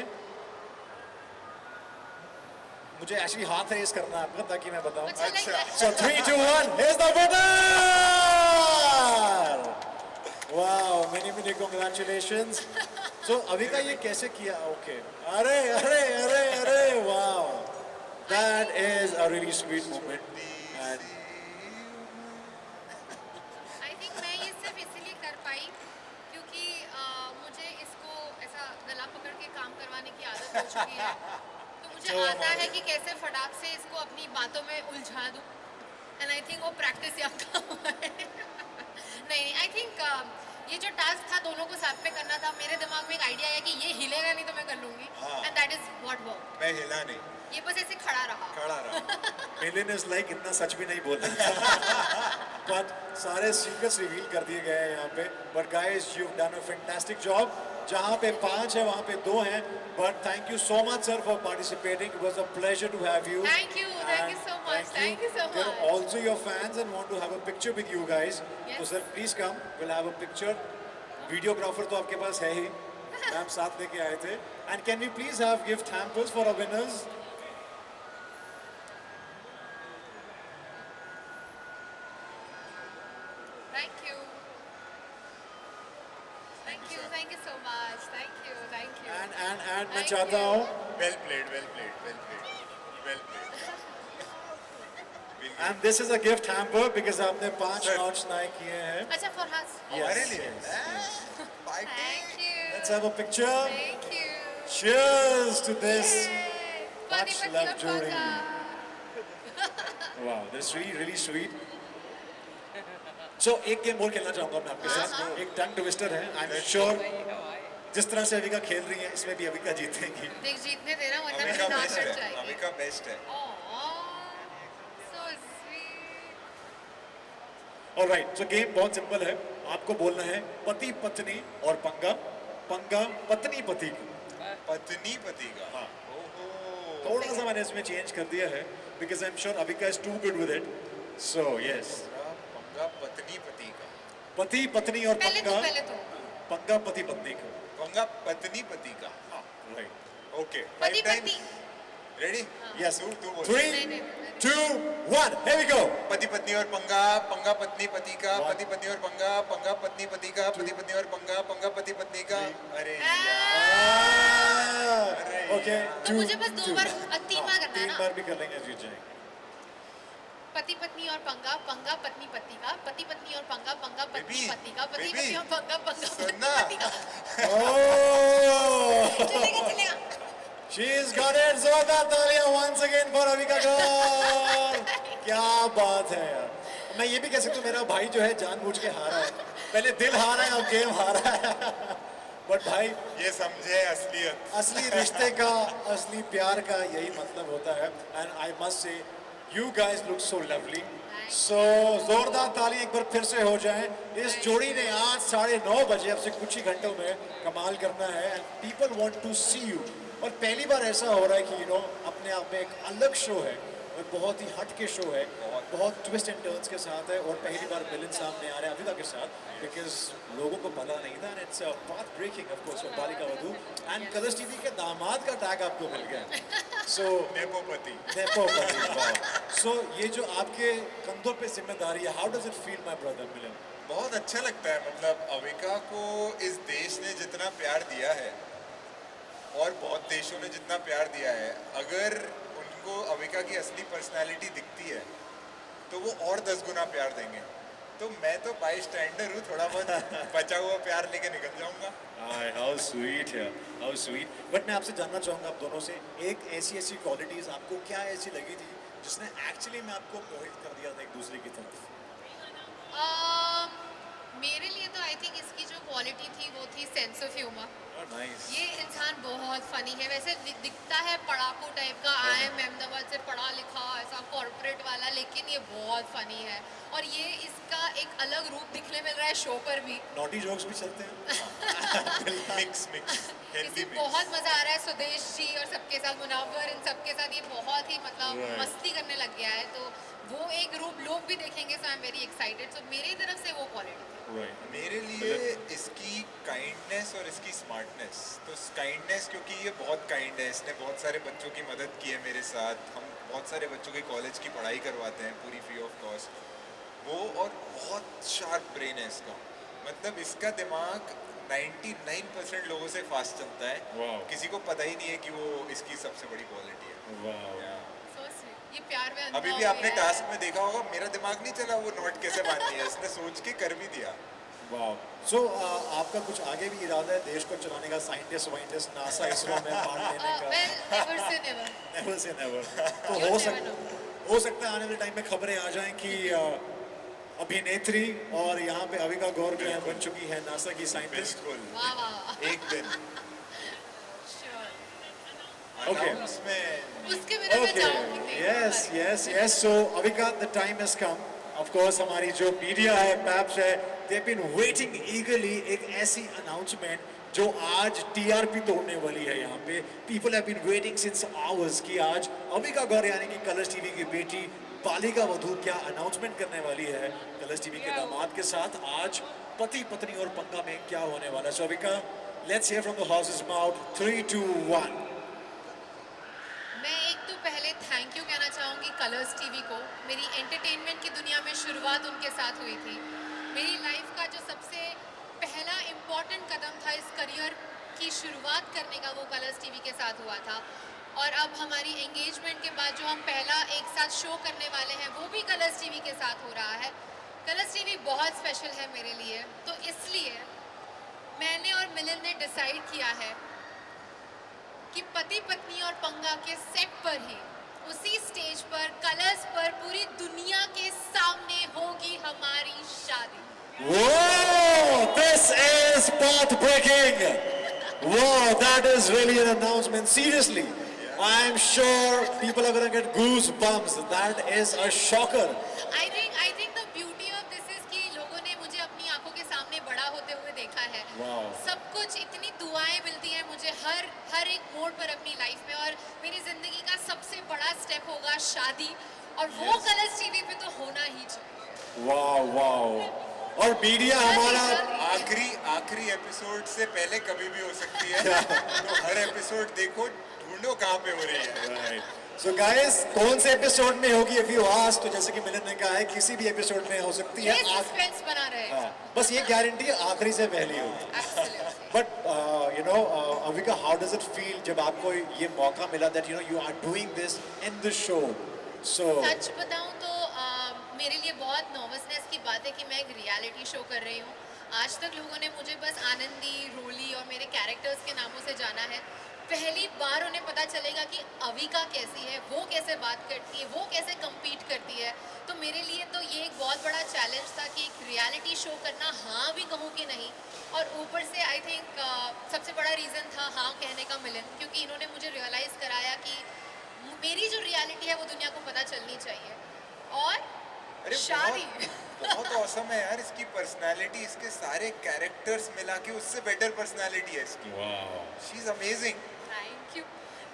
मुझे एक्चुअली हाथ रेस करना है आपका ताकि मैं बताऊं. अच्छा like that. So 3, 2, 1, here's the winner! Wow, many congratulations. So Avika ये कैसे किया? Okay. अरे, wow. That is a really sweet moment. And I think मैं ये सिर्फ इसलिए कर पाई क्योंकि मुझे इसको ऐसा गला पकड़ के काम करवाने की आदत हो चुकी है. तो मुझे आता है कि कैसे फटाक से इसको अपनी बातों में उलझा दूं. And I think वो प्रैक्टिस यहाँ का हुआ है. नहीं, I think ये जो टास्क था दोनों को साथ में करना था. मेरे दिमाग में एक आइडिया है कि ये हिलेगा नहीं तो मैं कर लूंगी. And that is what worked. मैं हिला नहीं. ये बस ऐसे खड़ा रहा. Milind is like इतना सच भी नहीं बोलना. But सारे सीक्रेट्स रिवील कर दिए गए हैं यहाँ पे. But guys, you've done a fantastic job. जहाँ पे 5 है वहाँ पे 2 हैं. But thank you so much sir for participating. It was a pleasure to have you. Thank you so much. Thank you so They're much. also your fans and want to have a picture with you guys. Yes. So sir, please come. We'll have a picture. Videographer तो आपके पास है ही. Ma'am साथ लेके आए थे. And can we please have gift hampers for our winners? Thank you. Thank you so much. Thank you. And मैं Thank चाहता you. हूँ. Well played. And this is a gift hamper because आपने 5 knots नए किए हैं. अच्छा for us. हमारे लिए. Thank you. Let's have a picture. Thank you. Cheers to this. Yay. Much Pati love, pati Jodi. pata. Wow, that's really sweet. So एक game और खेलना चाहूँगा मैं आपके साथ. एक टंग ट्विस्टर है. I'm sure जिस तरह से अविका खेल रही है इसमें भी अविका जीतेंगी. देख जीतने देना वरना अविका मेरी नाक बेस्ट कट है. जाएगी. अविका बेस्ट है. Aw, so sweet. ऑलराइट, सो गेम बहुत सिंपल है. आपको बोलना है पति पत्नी और पंगा, पंगा पत्नी पति का. पत्नी पति का. हाँ. थोड़ा सा मैंने इसमें चेंज कर दिया है because I'm sure Avika is too good with it. So yes. पंगा पत्नी पति का. पति पत्नी और पहले पंगा, तो पंगा पति पत्नी का. पंगा पत्नी पति का. हाँ, right. ओके. पति पत्नी. रेडी? Yes. तू बोल. 3, 2, 1. Here we go. पति पत्नी और पंगा, पंगा पत्नी पति का, पति पत्नी और पंगा, पंगा पत्नी पति का, पति पत्नी और पंगा, पंगा पति पत्नी का. अरे Okay. तो मुझे बस 2 बार 3 बार करना है 3 ना. बार भी कर लेंगे जीत जाएंगे. पति पत्नी और पंगा, पंगा पत्नी पति का, पति पत्नी और पंगा, पंगा पत्नी बेबी, पति का, पति बेबी, पत्नी और पंगा, पंगा पत्नी सुनना. पति का. Oh! चलेगा चलेगा. She's got it. जोरदार तालियां once again for Avika Gaur. क्या बात है यार. मैं ये भी कह सकता हूँ मेरा भाई जो है जानबूझ के हारा है. पहले दिल हारा है अब गेम हारा है. बट भाई ये समझे असलियत. असली रिश्ते का, असली प्यार का यही मतलब होता है. And I must say you guys look so lovely. So जोरदार ताली एक बार फिर से हो जाए. इस जोड़ी ने आज 9:30 बजे, अब से कुछ ही घंटों में कमाल करना है. And people want to see you. और पहली बार ऐसा हो रहा है कि अपने आप में एक अलग शो है और बहुत ही हट के शो है, बहुत ट्विस्ट एंड टर्न्स के साथ है. और पहली बार मिलन सामने आ रहे हैं अविका के साथ बिकॉज लोगों को पता नहीं था. And it's path breaking of course Balika Vadhu. And colours TV के दामाद का टैग आपको मिल गया. सो नेपोपति. सो ये जो आपके कंधों पे जिम्मेदारी है, how does it feel my brother Milan? बहुत अच्छा लगता है. मतलब अविका को इस देश ने जितना प्यार दिया है और बहुत देशों ने जितना प्यार दिया है, अगर उनको अविका की असली पर्सनालिटी दिखती है तो वो और 10 गुना प्यार देंगे. तो मैं तो बाई स्टैंडर हूँ, थोड़ा बहुत बचा हुआ प्यार लेके निकल जाऊंगा. हाउ स्वीट है, हाउ स्वीट. बट मैं आपसे जानना चाहूँगा आप दोनों से, एक ऐसी क्वालिटीज आपको क्या ऐसी लगी थी जिसने एक्चुअली में आपको मोहित कर दिया था एक दूसरे की तरफ? मेरे लिए तो आई थिंक इसकी जो क्वालिटी थी वो थी सेंस ऑफ ह्यूमर. नाइस. ये इंसान बहुत फनी है. वैसे दिखता है पढ़ाकू टाइप का, आई एम अहमदाबाद से पढ़ा लिखा ऐसा कॉर्पोरेट वाला, लेकिन ये बहुत फनी है. और ये इसका एक अलग रूप दिखने मिल रहा है शो पर भी. नॉटी जोक्स भी चलते हैं. मिक्स हिंदी इसमें में. बहुत मजा आ रहा है. सुदेश जी और सबके साथ मुनव्वर, इन सबके साथ ये बहुत ही मतलब Right. मस्ती करने लग गया है. तो वो एक रूप लोग भी देखेंगे. सो आई एम वेरी एक्साइटेड. सो मेरी तरफ से वो क्वालिटी थी. राइट. मेरे लिए इसकी काइंडनेस और इसकी स्मार्टनेस. तो काइंडनेस क्योंकि ये बहुत काइंड है, इसने बहुत सारे बच्चों की मदद की है मेरे साथ. हम बहुत सारे बच्चों की कॉलेज की पढ़ाई करवाते हैं पूरी फ्री ऑफ कॉस्ट. वो और बहुत शार्प ब्रेन है इसका. मतलब इसका दिमाग 99% लोगों से फास्ट चलता है. Wow. किसी को पता ही नहीं है कि वो इसकी सबसे बड़ी क्वालिटी है. वाओ. So sweet. ये प्यार में अंधा अभी हो भी आपने गया है. टास्क में देखा होगा, मेरा दिमाग नहीं चला वो नोट कैसे मारनी है. इसने सोच के कर भी दिया. वाओ. सो आपका कुछ आगे भी इरादा है देश को चलाने का, साइंटिस्ट वाइंटिस्ट नासा इसरो में पार्ट लेने का? Well, never say never. Never say never. तो You हो never know. सकता है आने वाले टाइम में खबरें आ जाएं कि अभिनेत्री और यहाँ पे अविका गौर जो है बन चुकी है नासा की साइंटिस्ट. बिल्कुल. वाह वाह. एक दिन Sure. Okay. अनाउंस में उसके बिना मैं Okay. जाऊंगी नहीं. Yes, yes, yes. So Avika, the time has come. Of course, हमारी जो मीडिया है, पैप्स है, they've been waiting eagerly एक ऐसी announcement जो आज TRP तोड़ने वाली है यहाँ पे. People have been waiting since hours कि आज अविका गौर यानी कि कलर्स टीवी की बेटी बालिका वधू क्या अनाउंसमेंट करने वाली है कलर्स टीवी के दामाद के साथ. आज पति पत्नी और पंगा में क्या होने वाला है. So Avika, let's hear from the horse's mouth. 3, 2, 1. मैं एक तो पहले थैंक यू कहना चाहूँगी कलर्स टीवी को. मेरी एंटरटेनमेंट की दुनिया में शुरुआत उनके साथ हुई थी. मेरी लाइफ का जो सबसे पहला इम्पॉर्टेंट कदम था इस करियर की शुरुआत करने का, वो कलर्स टीवी के साथ हुआ था. और अब हमारी एंगेजमेंट के बाद जो हम पहला एक साथ शो करने वाले हैं वो भी कलर्स टीवी के साथ हो रहा है. कलर्स टीवी बहुत स्पेशल है मेरे लिए. तो इसलिए मैंने और मिलन ने डिसाइड किया है कि पति पत्नी और पंगा के सेट पर ही, उसी स्टेज पर, कलर्स पर, पूरी दुनिया के सामने होगी हमारी शादी. Whoa! This is path breaking. Wow, that is really an announcement. Seriously, I'm sure people are gonna get goosebumps. That is a shocker. I think the beauty of this is कि सब कुछ, इतनी दुआएं मिलती हैं मुझे हर एक मोड़ पर अपनी लाइफ में, और मेरी ज़िंदगी का सबसे बड़ा स्टेप होगा शादी, और वो कलर्स टीवी पे तो होना ही चाहिए। वाह वाह। और मीडिया हमारा आखिरी एपिसोड से पहले कभी भी हो सकती है। तो हर एपिसोड देखो, ढूंढो कहाँ पे हो रही है। सो गाइस, कौन से एपिसोड में होगी इफ यू आस्क, तो जैसे कि मिलन ने कहा है किसी भी एपिसोड में हो सकती है। ये सस्पेंस बना रहे हैं। हाँ, बस ये गारंटी है आखिरी से पहली होगी। Absolutely. But you know Avika, how does it feel जब आपको ये मौका मिला that you are doing this in the show? So सच बताऊं तो मेरे लिए बहुत नर्वसनेस की बात है कि मैं एक रियलिटी शो कर रही हूँ। आज तक लोगों ने मुझे बस आनंदी, रोली और मेरे कैरेक्टर्स के नामों से जाना है। पहली बार उन्हें पता चलेगा कि अविका कैसी है, वो कैसे बात करती है, वो कैसे compete करती है। तो मेरे लिए तो ये एक बहुत बड़ा चैलेंज था कि एक रियलिटी शो करना, हाँ भी कहूँ कि नहीं। और ऊपर से आई थिंक सबसे बड़ा रीज़न था हाँ कहने का मिलन, क्योंकि इन्होंने मुझे रियलाइज़ कराया कि मेरी जो रियलिटी है वो दुनिया को पता चलनी चाहिए। और शादी बहुत औसम है यार इसकी पर्सनालिटी, इसके सारे कैरेक्टर्स मिला के उससे बेटर पर्सनालिटी है इसकी। She is amazing. Thank you.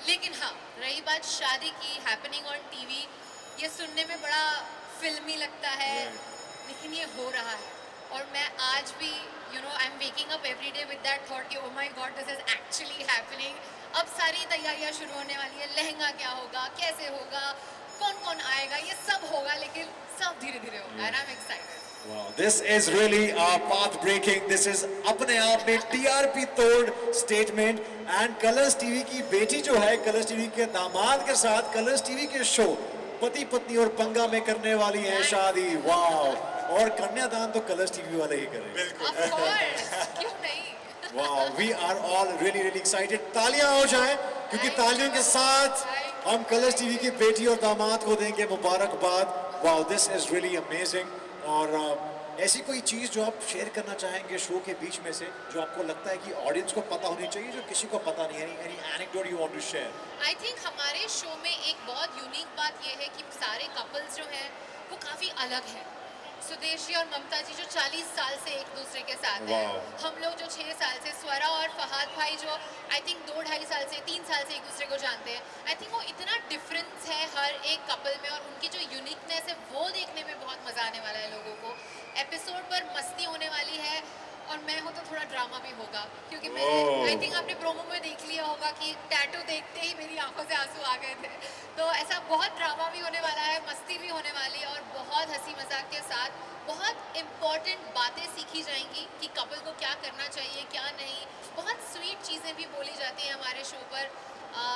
लेकिन हाँ, रही बात शादी की, हैपनिंग ऑन टीवी, ये सुनने में बड़ा फिल्मी लगता है, लेकिन ये हो रहा है। और मैं आज भी I am waking up every day with that thought कि oh my god, this is actually happening. अब सारी तैयारियां शुरू होने वाली है, लहंगा क्या होगा, कैसे होगा, कौन कौन आएगा, ये सब होगा, लेकिन सब धीरे धीरे होगा। And I am excited. wow, this is really path breaking. This is अपने आप में TRP तोड़ स्टेटमेंट। एंड कलर्स टीवी की बेटी जो है, कलर्स टीवी के दामाद के साथ कलर्स टीवी के शो पति पत्नी और पंगा में करने वाली है शादी। वाह। और कन्यादान तो कलर्स टीवी वाले ही करेंगे। ऑफ कोर्स, क्यों नहीं। Wow, we are all really really excited. तालियां हो जाएं, क्योंकि तालियों के साथ हम कलर्स टीवी की बेटी और दामाद को देंगे मुबारकबाद। Wow, this is really amazing. और ऐसी कोई चीज़ जो आप शेयर करना चाहेंगे शो के बीच में से, जो आपको लगता है कि ऑडियंस को पता होनी चाहिए, जो किसी को पता नहीं है? Any anecdote you want to share? I think हमारे शो में एक बहुत यूनिक बात यह है कि सारे कपल्स जो हैं वो काफ़ी अलग हैं। सुदेश जी और ममता जी जो 40 साल से एक दूसरे के साथ हैं, हम लोग जो 6 साल से, स्वरा और फहाद भाई जो आई थिंक 2-2.5 साल से, 3 साल से एक दूसरे को जानते हैं। आई थिंक वो इतना डिफरेंस है हर एक कपल में, और उनकी जो यूनिकनेस है वो देखने में बहुत मज़ा आने वाला है लोगों को। एपिसोड पर मस्ती होने वाली है, और मैं हूँ तो थोड़ा ड्रामा भी होगा, क्योंकि मैंने आई थिंक आपने प्रोमो में देख लिया होगा कि टैटू देखते ही मेरी आंखों से आंसू आ गए थे। तो ऐसा बहुत ड्रामा भी होने वाला है, मस्ती भी होने वाली है, और बहुत हंसी मजाक के साथ बहुत इम्पॉर्टेंट बातें सीखी जाएंगी कि कपल को क्या करना चाहिए, क्या नहीं। बहुत स्वीट चीज़ें भी बोली जाती हैं हमारे शो पर,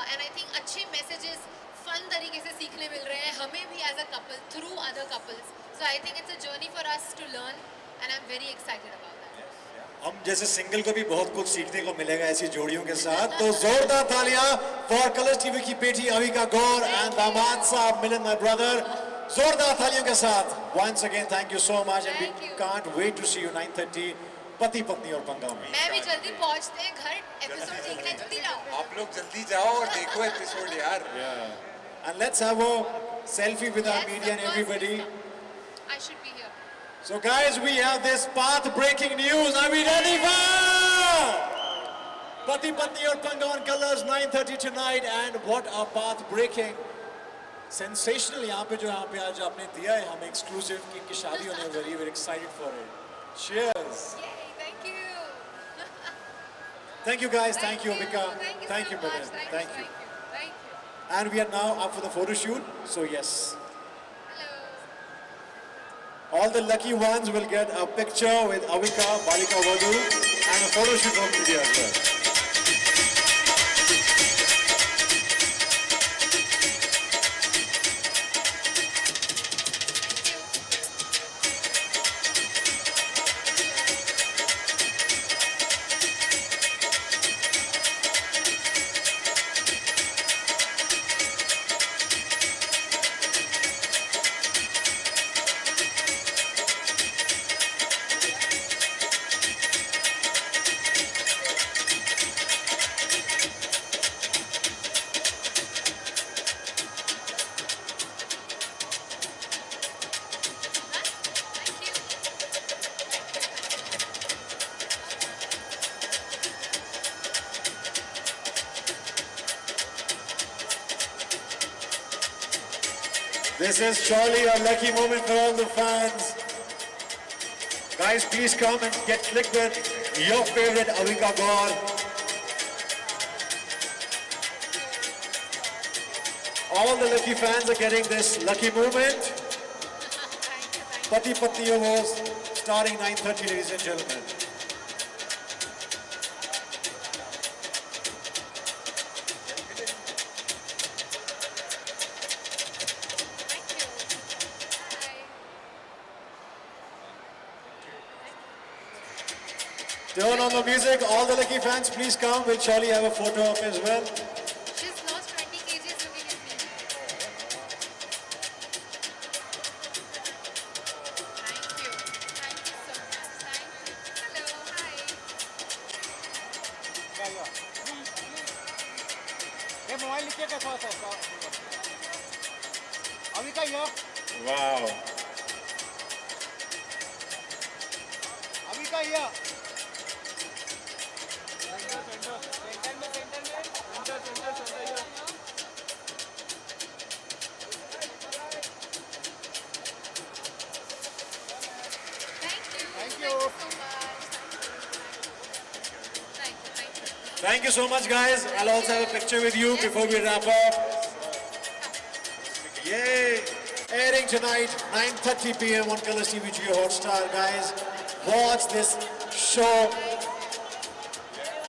एंड आई थिंक अच्छे मैसेजेस फन तरीके से सीखने मिल रहे हैं हमें भी as a couple through other couples. So I think it's a journey for us to learn, and I am very excited about that. हम जैसे सिंगल को भी बहुत कुछ सीखने को मिलेगा ऐसी जोड़ियों के साथ। तो जोरदार तालियां फॉर कलर्स टीवी की बेटी अविका गौर एंड दामाद साहब मिलन, माय ब्रदर। जोरदार तालियों के साथ once again thank you so much, and we can't wait to see you 9:30 पति पत्नी और पंगा में। मैं भी जल्दी पहुंचते हैं घर, एपिसोड देखने जल्दी जाओ। आप लोग जल्दी जाओ और देखो एपिसोड यार। And let's have a selfie with our Yes, media and of course. everybody. I should be here. So guys, we have this path breaking news. Are we ready for Pati Patni or Panga on Colors 9:30 tonight? And what a path breaking, sensational यहाँ पे आज आपने दिया है हमें exclusive कि इनकी शादी होने है। Very very excited for it. Cheers. Yay, thank you. Thank you guys. Thank you Avika. Thank you so Milan. much. Thank you. Thank you. And we are now up for the photo shoot. So yes, Hello. all the lucky ones will get a picture with Avika, Balika Vadu, and a photo shoot from media as well. This is surely a lucky moment for all the fans. Guys, please come and get click with your favorite Avika Gaur. All the lucky fans are getting this lucky moment. Pati Patni Awards starting 9:30, ladies and gentlemen. Turn on the music. All the lucky fans, please come. We'll surely have a photo of as well. She's lost 20 kgs looking at me. Thank you. Thank you so much. Thank you. Hello. Hi. ये mobile नीचे का थोड़ा सा अभी का ये Wow. अभी का ये Thank you. Thank you so much, guys. I'll also have a picture with you before we wrap up. Yay! Airing tonight, 9:30 p.m. on Colors TV Jio Hotstar, guys. Watch this show